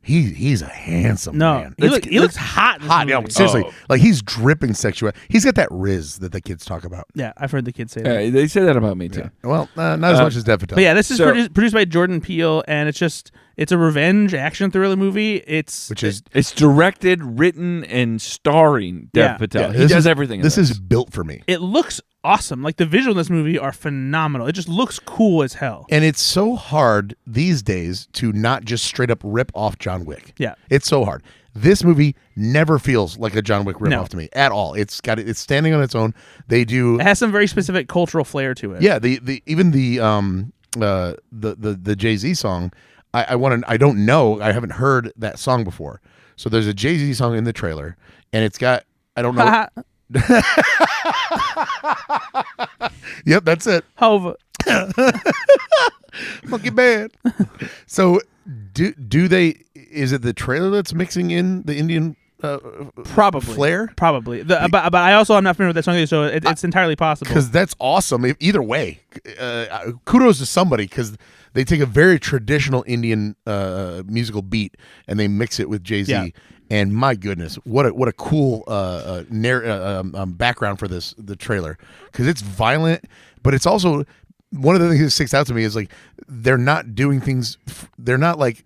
He's a handsome No, man. he looks hot. In this Hot, movie. yeah, seriously. Oh. Like he's dripping sexuality. He's got that riz that the kids talk about. Yeah, I've heard the kids say that. Yeah, they say that about me too. Well, not as much as Dev Patel. But yeah, this is So- produced by Jordan Peele, and it's a revenge action thriller movie. Which is It's directed, written, and starring Dev Yeah. Patel. yeah, He this does is- everything. in This is built for me. it looks awesome. Like the visual in this movie are phenomenal. It just looks cool as hell. And it's so hard these days to not just straight up rip off John Wick. Yeah. It's so hard. This movie never feels like a John Wick rip No. off to me at all. It's standing on its own. They do It has some very specific cultural flair to it. Yeah, even the Jay-Z song, I don't know. I haven't heard that song before. So there's a Jay-Z song in the trailer, and it's got I don't know. Yep, that's it. Hova. Monkey Man. So do they? Is it the trailer that's mixing in the Indian Probably. flair? Probably. But I also am not familiar with that song either, so it's entirely possible. Because that's awesome. Either way, kudos to somebody because they take a very traditional Indian musical beat and they mix it with Jay-Z. Yeah. And my goodness, what a cool background for the trailer because it's violent, but it's also one of the things that sticks out to me is like they're not doing things. They're not like.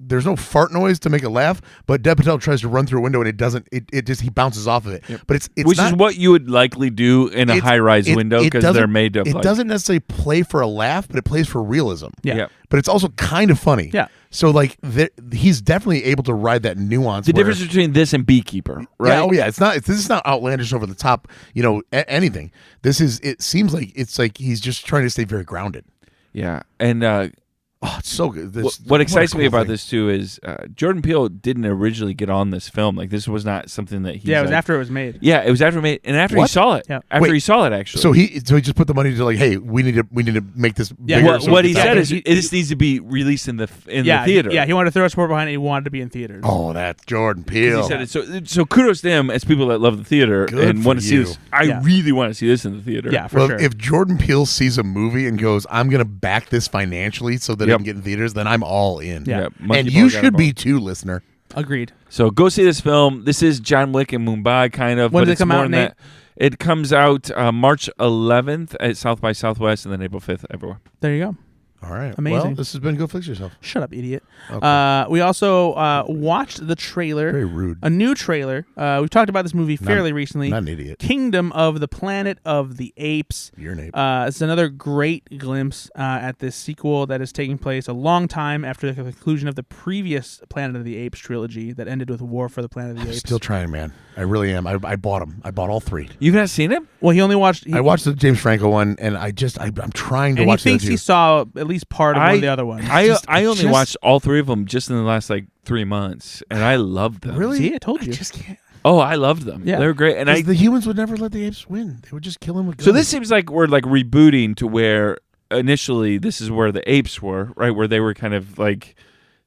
There's no fart noise to make it laugh, but Dev Patel tries to run through a window and it doesn't. It just he bounces off of it. Yep. But it's which not, is what you would likely do in a high-rise window because they're made to. It doesn't necessarily play for a laugh, but it plays for realism. Yeah. Yep. But it's also kind of funny. Yeah. So like he's definitely able to ride that nuance. The difference between this and Beekeeper, right? Yeah. Oh yeah. This is not outlandish over the top. Anything. This is. It seems like it's like he's just trying to stay very grounded. Yeah, and. It's so good. What excites me about this too is Jordan Peele didn't originally get on this film. Like this was not something that he. Yeah, it was after it was made. Yeah, it was after it made, and after he saw it. Yeah. After he saw it, actually. So he just put the money to like, hey, we need to make this. Yeah. Bigger What he said is this needs to be released in the theater. Yeah, he wanted to throw support behind it. He wanted to be in theaters. Oh, that's Jordan Peele. He said it. So kudos to him as people that love the theater and want to see this. I really want to see this in the theater. Yeah, for sure. If Jordan Peele sees a movie and goes, I'm going to back this financially so that it can get in theaters, then I'm all in. Yeah. And you should be too, listener. Agreed. So go see this film. This is John Wick and Mumbai, kind of. When but does it it's come more out, than Nate? that. It comes out March 11th at South by Southwest and then April 5th everywhere. There you go. All right. Amazing. Well, this has been Go Fix Yourself. Shut up, idiot. Okay. We also watched the trailer. Very rude. A new trailer. We've talked about this movie fairly recently. Not an idiot. Kingdom of the Planet of the Apes. You're an ape. It's another great glimpse at this sequel that is taking place a long time after the conclusion of the previous Planet of the Apes trilogy that ended with War for the Planet of the Apes. Still trying, man. I really am. I bought them. I bought all three. You've not seen it? Well, he only watched... I watched the James Franco one, and I'm trying to and watch he thinks the other he two. saw at least part of one of the other ones. I only watched all three of them just in the last 3 months, and I loved them. Really? See, I told you. I just can't. Oh, I loved them. Yeah. They were great. And the humans would never let the apes win. They would just kill them with guns. So this seems like we're rebooting to where initially this is where the apes were, right? Where they were kind of like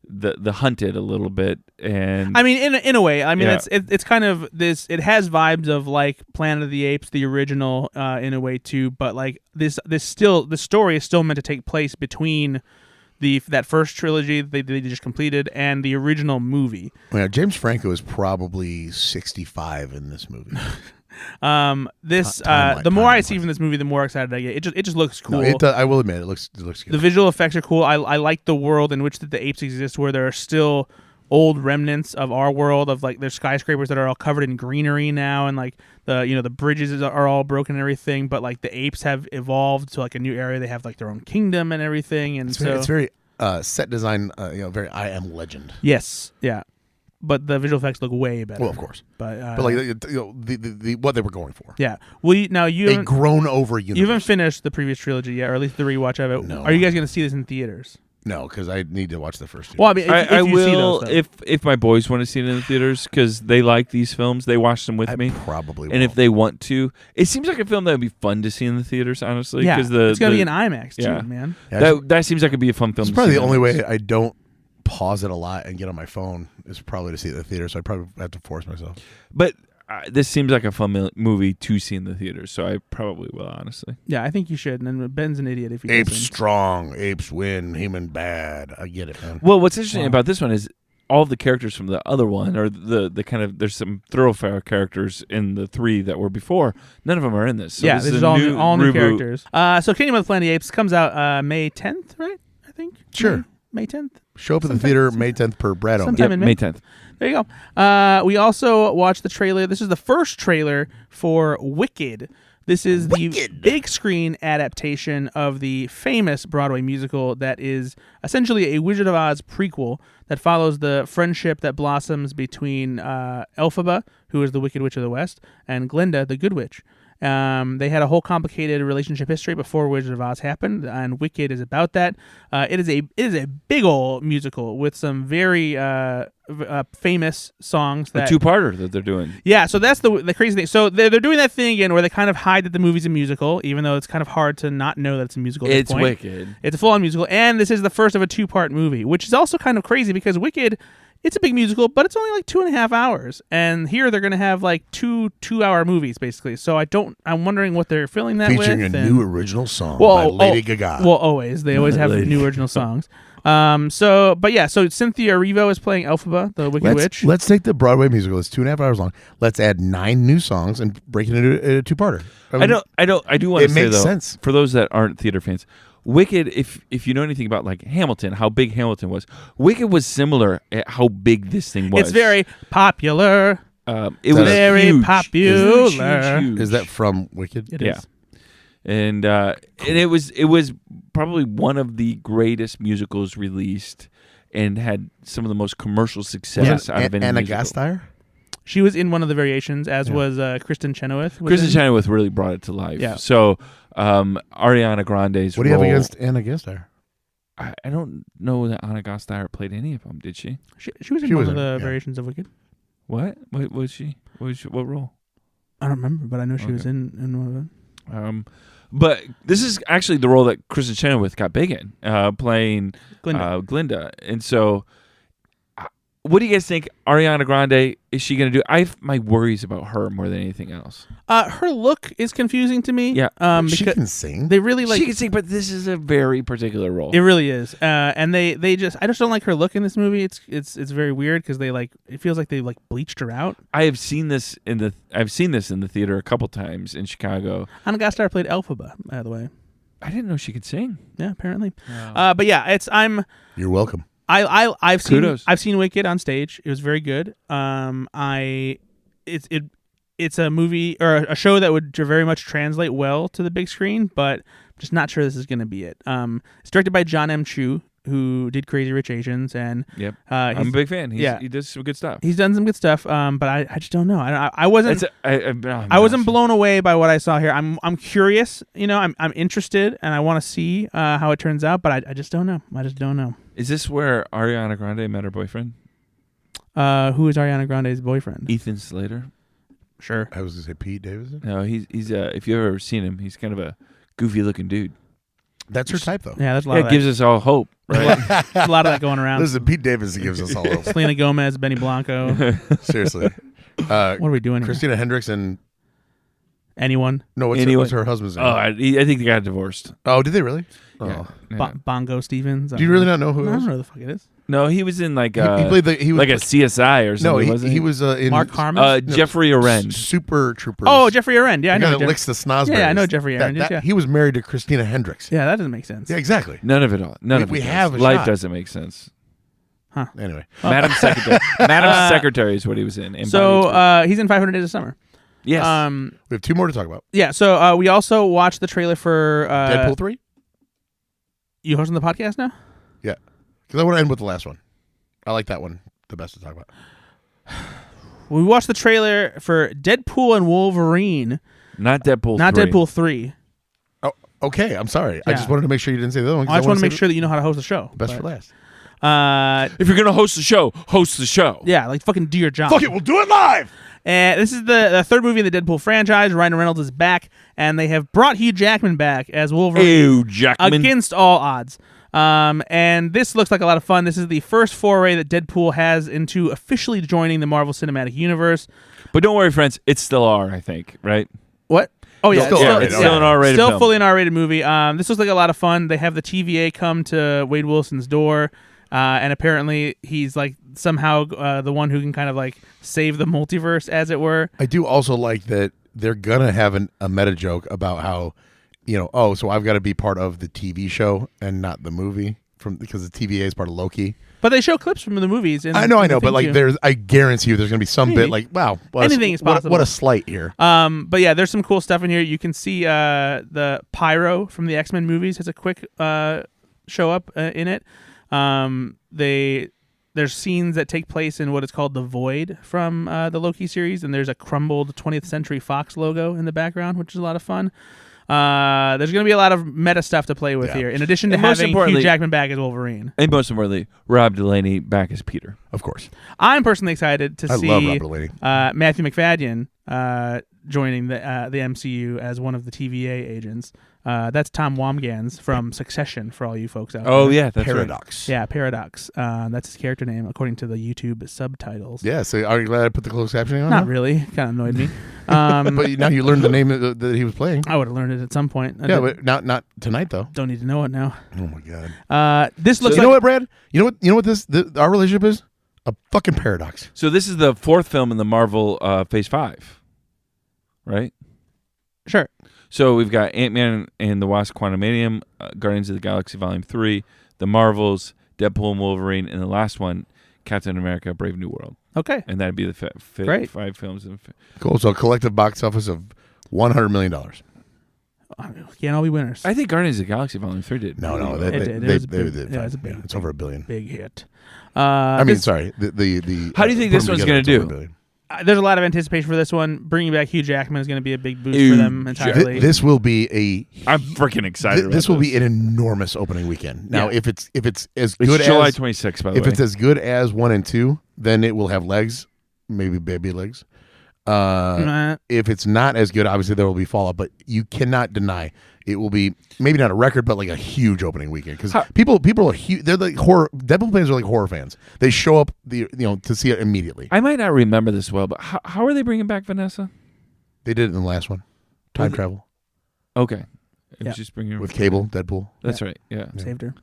the hunted a little bit, and I mean, in a way, I mean, Yeah. it's kind of this. It has vibes of like Planet of the Apes, the original, in a way too. But like this the story is still meant to take place between that first trilogy they just completed and the original movie. Yeah, James Franco is probably 65 in this movie. The more I see from this movie, the more excited I get. It just looks cool. No, I will admit, it looks good. The visual effects are cool. I like the world in which the apes exist, where there are still old remnants of our world, of like there's skyscrapers that are all covered in greenery now, and like the bridges are all broken and everything. But like the apes have evolved to like a new area. They have like their own kingdom and everything. And it's very set design. Very I Am Legend. Yes, yeah. But the visual effects look way better. Well, of course. But like the what they were going for. Yeah. Well, you a grown over universe. You haven't finished the previous trilogy yet, or at least the rewatch of it. No. Are you guys going to see this in theaters? No, because I need to watch the first two. Well, I mean, if I you will see those, if my boys want to see it in the theaters because they like these films. They watch them with me. Probably. And if they want to, it seems like a film that would be fun to see in the theaters. Honestly, yeah, because it's going to be an IMAX yeah. too, man. Yeah, that seems like it'd be a fun film. It's probably the only way I don't pause it a lot and get on my phone is probably to see it in the theater. So I probably have to force myself. But this seems like a fun movie to see in the theater, so I probably will, honestly. Yeah, I think you should. And then Ben's an idiot if he Apes doesn't. strong, apes win, human bad. I get it, man. Well, what's interesting about this one is all the characters from the other one, or the kind of, there's some thoroughfare characters in the three that were before. None of them are in this. So yeah, this is is all reboot. new characters. So Kingdom of the Planet of the Apes comes out May 10th, right? I think. Sure. May 10th. Show up at the theater May 10th per Brad Oman. Sometime Yep, in May 10th. There you go. We also watched the trailer. This is the first trailer for Wicked. This is the big screen adaptation of the famous Broadway musical that is essentially a Wizard of Oz prequel that follows the friendship that blossoms between Elphaba, who is the Wicked Witch of the West, and Glinda, the Good Witch. They had a whole complicated relationship history before Wizard of Oz happened, and Wicked is about that. It is a big old musical with some very famous songs. A two-parter that they're doing. Yeah, so that's the crazy thing. So they're doing that thing again where they kind of hide that the movie's a musical, even though it's kind of hard to not know that it's a musical at this point. Wicked. It's a full-on musical, and this is the first of a two-part movie, which is also kind of crazy because Wicked it's a big musical, but it's only like 2.5 hours. And here they're going to have like two 2-hour movies, basically. So I'm wondering what they're filling that Featuring with. a new original song Well, by Lady Gaga. Well, always. They always have new original songs. So Cynthia Erivo is playing Elphaba, the Wicked Witch. Let's take the Broadway musical. It's 2.5 hours long. Let's add 9 new songs and break it into a two-parter. I do want to say, makes though, sense. for those that aren't theater fans, Wicked, if you know anything about like Hamilton, how big Hamilton was, Wicked was similar at how big this thing was. It's very popular. It was very huge. popular. Huge. Is that from Wicked? It is. And it was probably one of the greatest musicals released, and had some of the most commercial success out of any Anna musical. Gasteyer? She was in one of the variations, as was Kristen Chenoweth. Kristen Chenoweth really brought it to life. Yeah. So Ariana Grande's What do you role, have against Anna Gasteyer? I don't know that Anna Gasteyer played any of them. Did she? She was in She one was of in- the yeah. variations of Wicked. What was she? What role? I don't remember, but I know she was Okay. in one of them. But this is actually the role that Kristen Chenoweth got big in, playing Glinda. Glinda. And so, what do you guys think? Ariana Grande, is she going to do? I have my worries about her more than anything else. Her look is confusing to me. Yeah. She because can sing. they really like. she can sing, but this is a very particular role. It really is, and I just don't like her look in this movie. It's very weird because it feels like they like bleached her out. I've seen this in the theater a couple times in Chicago. Anna Gasteyer played Elphaba, by the way. I didn't know she could sing. Yeah, apparently. Wow. But yeah, You're welcome. I've seen Kudos. I've seen Wicked on stage. It was very good. It's a movie or a show that would very much translate well to the big screen, but I'm just not sure this is going to be it. It's directed by John M. Chu, who did Crazy Rich Asians, and Yep. I'm a big fan. yeah. He does some good stuff. he's done some good stuff. But I just don't know. I wasn't. I wasn't blown away by what I saw here. I'm curious. I'm interested, and I want to see how it turns out. But I just don't know. I just don't know. Is this where Ariana Grande met her boyfriend, Who is Ariana Grande's boyfriend? Ethan Slater? Sure. I was going to say Pete Davidson. No, he's if you've ever seen him, he's kind of a goofy looking dude. That's her type, though. Yeah, there's a lot Yeah, of it that. gives us all hope, right? There's a lot of that going around. Listen, Pete Davidson gives us all hope. Selena Gomez, Benny Blanco. Seriously. What are we doing here? Christina Hendricks and... Anyone? No, what's her husband's name? I think they got divorced. Oh, did they really? Yeah. Oh. Yeah. Bongo Stevens. Do you really not know who I it don't is? know who the fuck it is. No, he was in like He played the... He was, like a CSI or something. no, wasn't he was in... Mark Harmon. Jeffrey Arend. Super Troopers. Oh, Jeffrey Arend. Yeah, I The know. guy that licks the snozberries. Yeah, I know Jeffrey Arend, yeah. He was married to Christina Hendricks. Yeah, that doesn't make sense. Yeah, exactly. None of it all. None of it. We does. have a Life shot. doesn't make sense. Anyway. Madam Secretary. Madam Secretary is what he was in. So he's in 500 Days of Summer. yes. We have 2 more to talk about. Yeah. So we also watched the trailer for Deadpool 3? You hosting the podcast now? Yeah. Because I want to end with the last one. I like that one the best to talk about. We watched the trailer for Deadpool and Wolverine, not Deadpool. not 3. Deadpool 3. Oh, okay. I'm sorry. I Yeah. just wanted to make sure you didn't say the other one. I just want to make sure that you know how to host a show. Best for last. If you're gonna host the show, host the show. Yeah, like fucking do your job. Fuck it. We'll do it live. And this is the third movie in the Deadpool franchise. Ryan Reynolds is back, and they have brought Hugh Jackman back as Wolverine Ew, Jackman. against all odds. And this looks like a lot of fun. This is the first foray that Deadpool has into officially joining the Marvel Cinematic Universe. But don't worry, friends. It's still R, I think, right? What? Oh yeah, Still R-rated, it's still an R-rated Still film. fully an R-rated movie. This looks like a lot of fun. They have the TVA come to Wade Wilson's door, and apparently he's like somehow the one who can kind of like save the multiverse, as it were. I do also like that they're going to have a meta joke about how, so I've got to be part of the TV show and not the movie because the TVA is part of Loki. But they show clips from the movies. I know, but like I guarantee you there's going to be some Maybe. bit like, wow. Anything is possible. What a slight here. But yeah, there's some cool stuff in here. You can see the Pyro from the X-Men movies has a quick show up in it. There's scenes that take place in what is called the Void from the Loki series, and there's a crumbled 20th Century Fox logo in the background, which is a lot of fun. There's going to be a lot of meta stuff to play with here, in addition to And most having Hugh importantly- Jackman back as Wolverine. And most importantly, Rob Delaney back as Peter. Of course. I'm personally excited to I see love Rob Delaney. Matthew McFadden joining the MCU as one of the TVA agents. That's Tom Wamgans from Succession for all you folks out there. Oh yeah, that's right. Paradox. Yeah, Paradox. That's his character name according to the YouTube subtitles. Yeah. So are you glad I put the closed captioning on? Not now? really. Kind of annoyed me. But now you learned the name that he was playing. I would have learned it at some point. Yeah, but not tonight though. Don't need to know it now. Oh my god. This looks You like know what, Brad? You know what our relationship is? A fucking paradox. So this is the 4th film in the Marvel Phase 5, right? Sure. So we've got Ant-Man and the Wasp: Quantumanium, Guardians of the Galaxy Volume 3, The Marvels, Deadpool and Wolverine, and the last one, Captain America: Brave New World. Okay. And that'd be the Great. 5 films. Cool. So a collective box office of $100 million. Can't all be winners. I think Guardians of the Galaxy Volume 3 did. No, It did. It was a big- did yeah, fine. it's a big- It's over $1 billion. Big hit. I mean, This- sorry. The How do you think put this them one's together, gonna it's over do? $1 billion. There's a lot of anticipation for this one. Bringing back Hugh Jackman is going to be a big boost Hugh for them entirely. This will be I'm freaking excited. this about will be an enormous opening weekend. Now, Yeah. if it's as It's good July as 26th, by the if way. it's as good as 1 and 2, then it will have legs, maybe baby legs. If it's not as good, obviously there will be fallout. But you cannot deny it will be maybe not a record, but like a huge opening weekend because people are huge. They're like horror. Deadpool fans are like horror fans. They show up to see it immediately. I might not remember this well, but how are they bringing back Vanessa? They did it in the last one, time travel Okay. It Yeah. was just bringing her with Cable, Deadpool. That's right. Yeah. Saved her.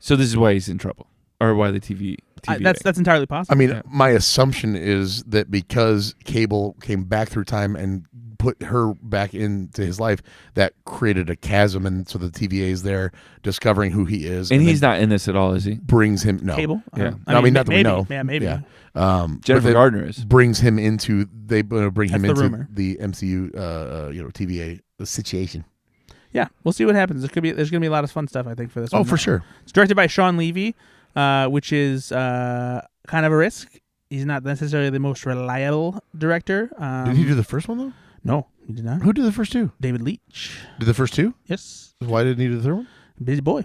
So this is why he's in trouble, or why the TV. That's entirely possible. I mean, Yeah. my assumption is that because Cable came back through time and put her back into his life, that created a chasm, and so the TVA is there discovering who he is. and he's then not in this at all, is he? brings him no. Cable. Yeah. I mean, not that we maybe. know. Yeah, maybe. Yeah. Jennifer but then Gardner is. brings him into bring him That's the into rumor. the MCU TVA situation. Yeah, we'll see what happens. There's gonna be a lot of fun stuff I think for this. Oh, one. for sure. It's directed by Sean Levy, which is kind of a risk. He's not necessarily the most reliable director. Did he do the first one though? No, he did not. Who did the first two? David Leitch. Did the first two? Yes, Why didn't he do the third one? busy boy.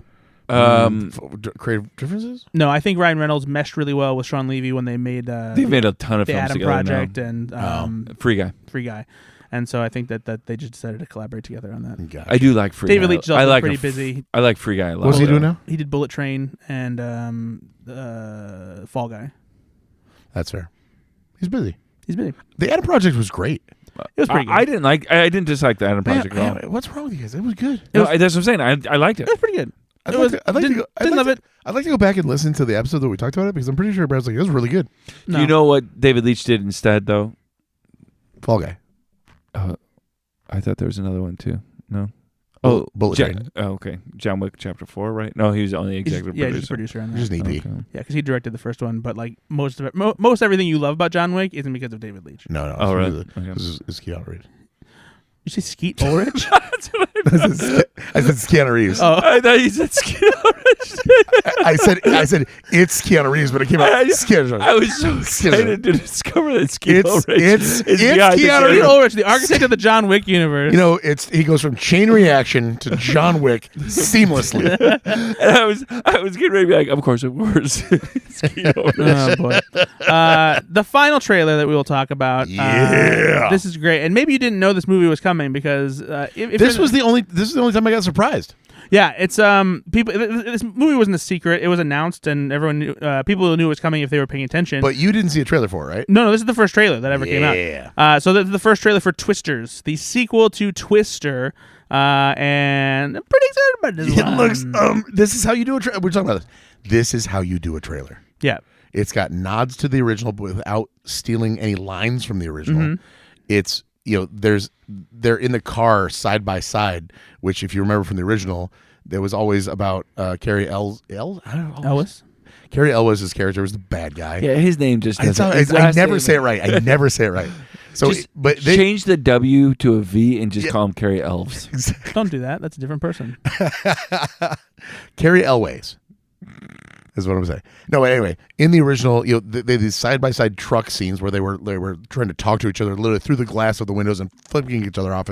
Creative differences. No, I think Ryan Reynolds meshed really well with Sean Levy when they made They've made a ton of the films Adam together Project now. and Free Guy. Free Guy, and so I think that they just decided to collaborate together on that. Gotcha. I do like Free David Guy. Leitch is also I like pretty busy. I like Free Guy a lot. What's he doing now? He did Bullet Train and Fall Guy. That's fair. He's busy. He's busy. The Adam Project was great. It was pretty good. I didn't dislike the Adam Project at all. What's wrong with you guys? It was good. No, that's what I'm saying. I liked it. It was pretty good. I'd It like was- to- I'd like to didn't- go- I'd didn't like love to- it. I'd like to go back and listen to the episode that we talked about it because I'm pretty sure Brad's like, it was really good. No. Do you know what David Leitch did instead, though? Fall Guy. I thought there was another one too. No. Bullet Train. Okay. John Wick Chapter 4, right? No, he was only He's- executive yeah, producer. he's a producer on that. Just an EP. Okay. Yeah, because he directed the first one, but like most of it, most everything you love about John Wick isn't because of David Leitch. No. Oh, it's really? Okay. It's Keanu Reeves. You say Skeet Ulrich? I said Keanu Reeves. Oh, I thought you said Skeet I said it's Keanu Reeves, but it came out Keanu. I was so excited to discover that Skeet It's Ulrich is the Keanu guy that- Reeves. Skeet Ulrich, the architect of the John Wick universe. You know, he goes from Chain Reaction to John Wick seamlessly. And I was getting ready to be like, of course it was. Skeet Ulrich. Oh boy! The final trailer that we will talk about. Yeah. This is great, and maybe you didn't know this movie was coming because if This is the only time I got surprised. yeah, it's people. This movie wasn't a secret; it was announced, and everyone knew. People knew it was coming if they were paying attention. But you didn't see a trailer for it, right? No, this is the first trailer that ever came Yeah. out. So the first trailer for Twisters, the sequel to Twister, and I'm pretty excited about this It one. looks. This is how you do a trailer. We're talking about this. This is how you do a trailer. Yeah. It's got nods to the original, but without stealing any lines from the original. Mm-hmm. It's they're in the car side by side, which if you remember from the original, there was always about Carrie Ellis. Carrie Elwes' character was the bad guy. Yeah, his name just doesn't. I never say it right. I never say it right. So, Just but they change the W to a V and just call him Carrie Elves. Don't do that. That's a different person. Carrie Elways is what I'm saying. No, but anyway, in the original, they these side by side truck scenes where they were trying to talk to each other literally through the glass of the windows and flipping each other off,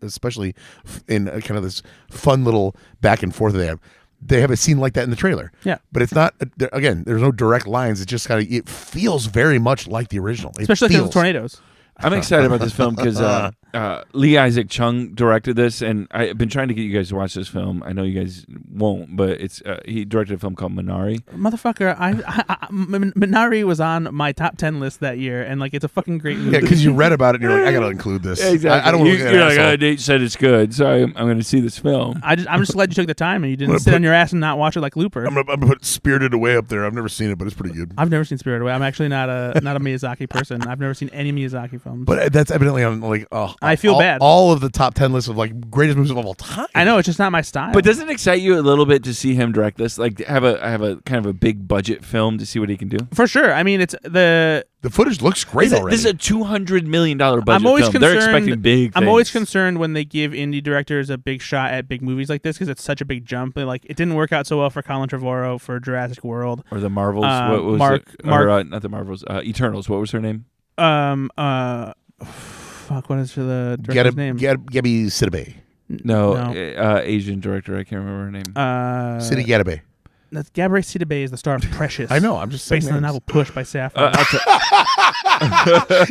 especially in kind of this fun little back and forth they have. They have a scene like that in the trailer. Yeah. But it's not, again, there's no direct lines. It's just kind of, it feels very much like the original. It Especially because feels. of tornadoes. I'm excited about this film because Lee Isaac Chung directed this, and I've been trying to get you guys to watch this film. I know you guys won't, but it's he directed a film called Minari. Motherfucker, Minari was on my top 10 list that year, and like it's a fucking great movie. Yeah, because you read about it and you're like, I gotta include this. Exactly. I don't want to You're like, Nate said it's good, so I'm going to see this film. I'm just glad you took the time and you didn't sit on your ass and not watch it like Looper. I'm gonna put Spirited Away up there. I've never seen it, but it's pretty good. I've never seen Spirited Away. I'm actually not a Miyazaki person. I've never seen any Miyazaki films. But that's evidently on like I feel bad. All of the top 10 lists of like greatest movies of all time. I know, it's just not my style. But doesn't it excite you a little bit to see him direct this? Like have a kind of a big budget film to see what he can do? For sure. I mean, it's the footage looks great already. This is a $200 million budget I'm always film. concerned, They're expecting big things. I'm always concerned when they give indie directors a big shot at big movies like this because it's such a big jump. Like it didn't work out so well for Colin Trevorrow for Jurassic World or the Marvels. What was Mark, it? Or, not the Marvels. Eternals. What was her name? Fuck, what is the director's name? Gabby Sidibe. No. Asian director. I can't remember her name. Sidi Gadabe. That's Gabrielle Sidibe is the star of Precious. I know. I'm just saying. Based on the novel Push by Sappho.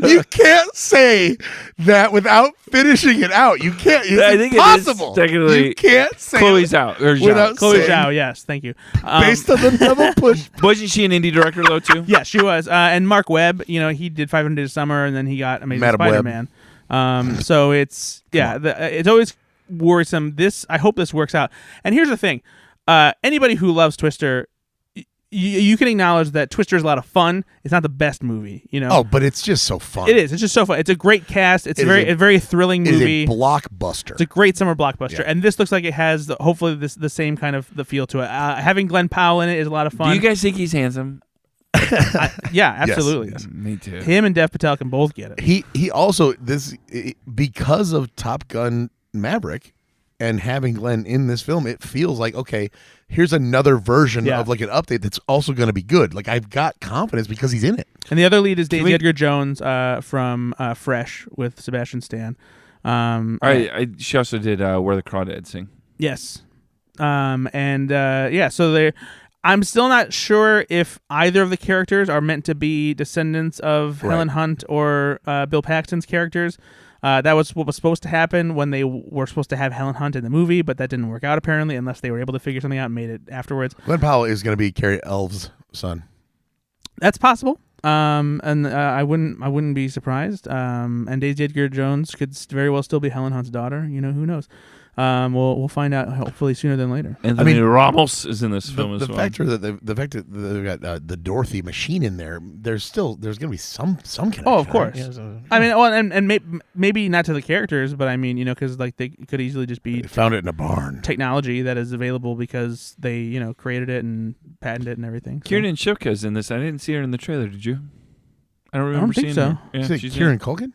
You can't say that without finishing it out. You can't. It's I think impossible. it is technically. You can't say Chloe it Zhao. Or without Chloe saying- Zhao, yes, thank you. based on the novel Push. Wasn't she an indie director though too? Yeah, she was. And Mark Webb, he did 500 Days of Summer, and then he got Amazing Madam Webb. Spider-Man. So it's it's always worrisome. I hope this works out. And here's the thing: anybody who loves Twister, you can acknowledge that Twister is a lot of fun. It's not the best movie, Oh, but it's just so fun. It is. It's just so fun. It's a great cast. It's a very thrilling movie. It is a blockbuster. It's a great summer blockbuster, Yeah. and this looks like it has hopefully the same kind of the feel to it. Having Glenn Powell in it is a lot of fun. Do you guys think he's handsome? Yeah, absolutely. Yes. Me too. Him and Dev Patel can both get it. He also because of Top Gun Maverick and having Glenn in this film, it feels like, okay, here's another version of like an update that's also going to be good. Like I've got confidence because he's in it. And the other lead is Daisy Edgar Jones from Fresh with Sebastian Stan. She also did Where the Crawdads Sing. Yes. So I'm still not sure if either of the characters are meant to be descendants of Helen Hunt or Bill Paxton's characters. That was what was supposed to happen when they were supposed to have Helen Hunt in the movie, but that didn't work out apparently, unless they were able to figure something out and made it afterwards. Glenn Powell is going to be Carrie Elves' son. That's possible. I wouldn't be surprised. And Daisy Edgar Jones could very well still be Helen Hunt's daughter. Who knows? We'll find out hopefully sooner than later. Anthony Ramos is in this film as well. The fact that they've got the Dorothy machine in there, there's going to be some connection. Oh, of course. Right? Yeah, so, I mean, and maybe not to the characters, but I mean, because like they could easily just be they found it in a barn. Technology that is available because they created it and patented it and everything. So. Kieran Shipka's in this. I didn't see her in the trailer. Did you? I don't remember think seeing so. her. Yeah, Is it Kieran Culkin?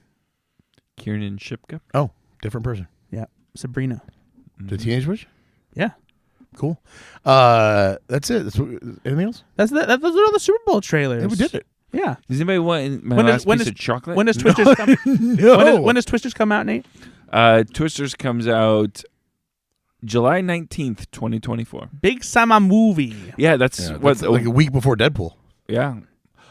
Kieran Shipka. Oh, different person. Yeah, Sabrina. The Teenage Witch? Yeah. Cool. That's it. Anything else? Those are all the Super Bowl trailers. Yeah, we did it. Yeah. Does anybody want my last piece of chocolate? When does Twisters come? No. When does Twisters come out, Nate? Twisters comes out July 19th, 2024. Big summer movie. Yeah, that's like a week before Deadpool. Yeah.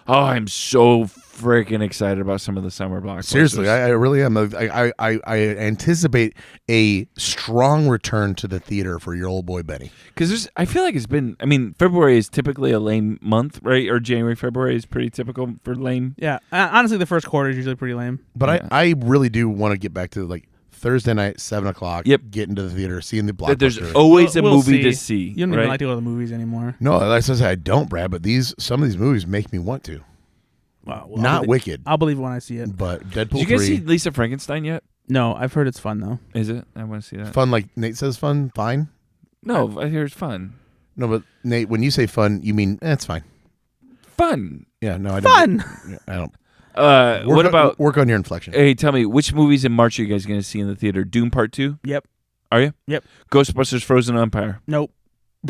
Oh, I'm so freaking excited about some of the summer blockbusters. Seriously, I really am. I anticipate a strong return to the theater for your old boy Benny. Because I feel like it's been. I mean, February is typically a lame month, right? Or January, February is pretty typical for lame. Yeah, honestly, the first quarter is usually pretty lame. But I really do want to get back to like Thursday night, 7:00. Yep. Get into the theater, seeing the blockbuster. There's always we'll a movie to see. see. You don't right? even like to go to the movies anymore. No, like I said, I don't, Brad. But some of these movies make me want to. Well, Not Wicked, I'll believe it when I see it. but Deadpool. Did you guys 3, see Lisa Frankenstein yet? No, I've heard it's fun though. Is it? I want to see that. fun? Like Nate says, fun. Fine. No, I hear it's fun. No, but Nate, when you say fun, you mean it's fine. Fun. Yeah, no, I Fun. don't. I don't. What about? work on your inflection? Hey, tell me, which movies in March are you guys going to see in the theater? Doom Part 2? Yep. Are you? Yep. Ghostbusters Frozen Empire. Nope.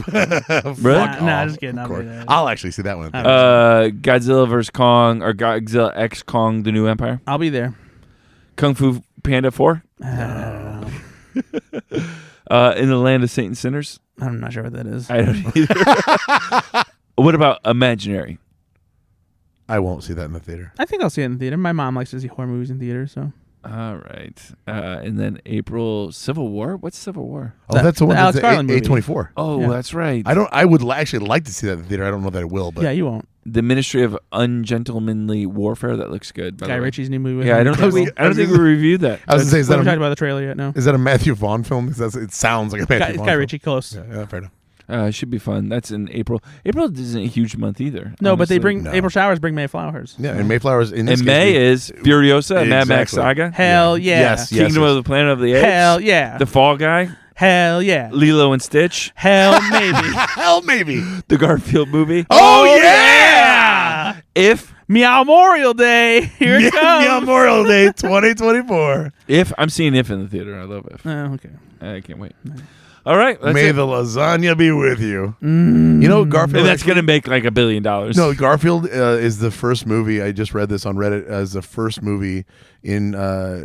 Really? Nah, just kidding. Of I'll course. do that. I'll actually see that one. Godzilla vs. Kong or Godzilla X Kong: The New Empire. I'll be there. Kung Fu Panda 4. I'm In the Land of Saint Sinners. not sure what that is. I don't either. What about Imaginary? I won't see that in the theater. I think I'll see it in the theater. My mom likes to see horror movies in theater, so All right. And then April, Civil War. What's Civil War? Oh, that's the one. Alex That's Garland movie. A24. Oh, Yeah. that's right. I would actually like to see that in the theater. I don't know that I will, but Yeah, you won't. The Ministry of Ungentlemanly Warfare. That looks good. By Guy the way. Ritchie's new movie. With Yeah, I him. don't think we reviewed that. I was gonna say, is We that haven't talked a, about the trailer yet. No. is that a Matthew Vaughn film? Because it sounds like a Matthew Vaughn Guy film. Ritchie close. Yeah, fair enough. It should be fun. That's in April. April isn't a huge month either. No, but they honestly. bring No. April showers bring May flowers. Yeah, and Mayflower's in this And case, May is Furiosa, a Mad Max Exactly. Saga. Hell yeah. Yes, yes. Kingdom of the Planet of the Apes. Hell yeah. The Fall Guy. Hell yeah. Lilo and Stitch. Hell maybe. Hell, maybe. The Garfield movie. Oh, yeah! If Meow Memorial Day. Here it comes. Memorial Day 2024. I'm seeing If in the theater. I love If. Oh, okay. I can't wait. All right. That's May it. the lasagna be with you. You know, Garfield. And that's actually- going to make like $1 billion. No, Garfield is the first movie. I just read this on Reddit as the first movie in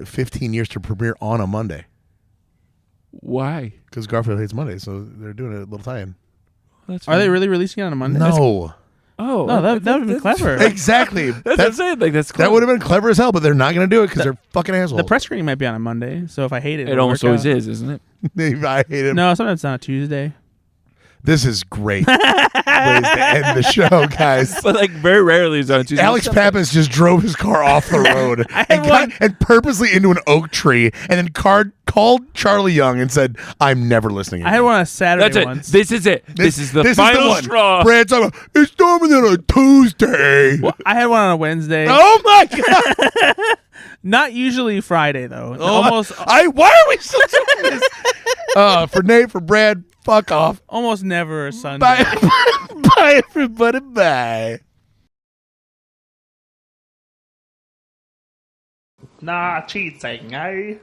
15 years to premiere on a Monday. Why? Because Garfield hates Monday, so they're doing a little tie-in. That's Are they really releasing it on a Monday? No, Oh, No, that would have been clever. exactly. That's what I'm saying. Like that's That would have been clever as hell, but they're not going to do it because they're fucking assholes. The press screening might be on a Monday, so if I hate it, It it'll almost work always out. is, isn't it? I hate him. No, sometimes it's on a Tuesday. This is great. Ways to end the show, guys. But like very rarely is on Tuesday. Alex Pappas just drove his car off the road and purposely into an oak tree, and then called Charlie Young and said, "I'm never listening." I had one on a Saturday That's it. once. This is it. This is the this final one. straw. Brad's talking about, it's storming on a Tuesday. Well, I had one on a Wednesday. Oh my god! Not usually Friday though. Oh, Almost why are we still doing this? For Nate, for Brad, fuck off. almost never a Sunday. Bye, bye, everybody. Bye. Nah, cheating, eh?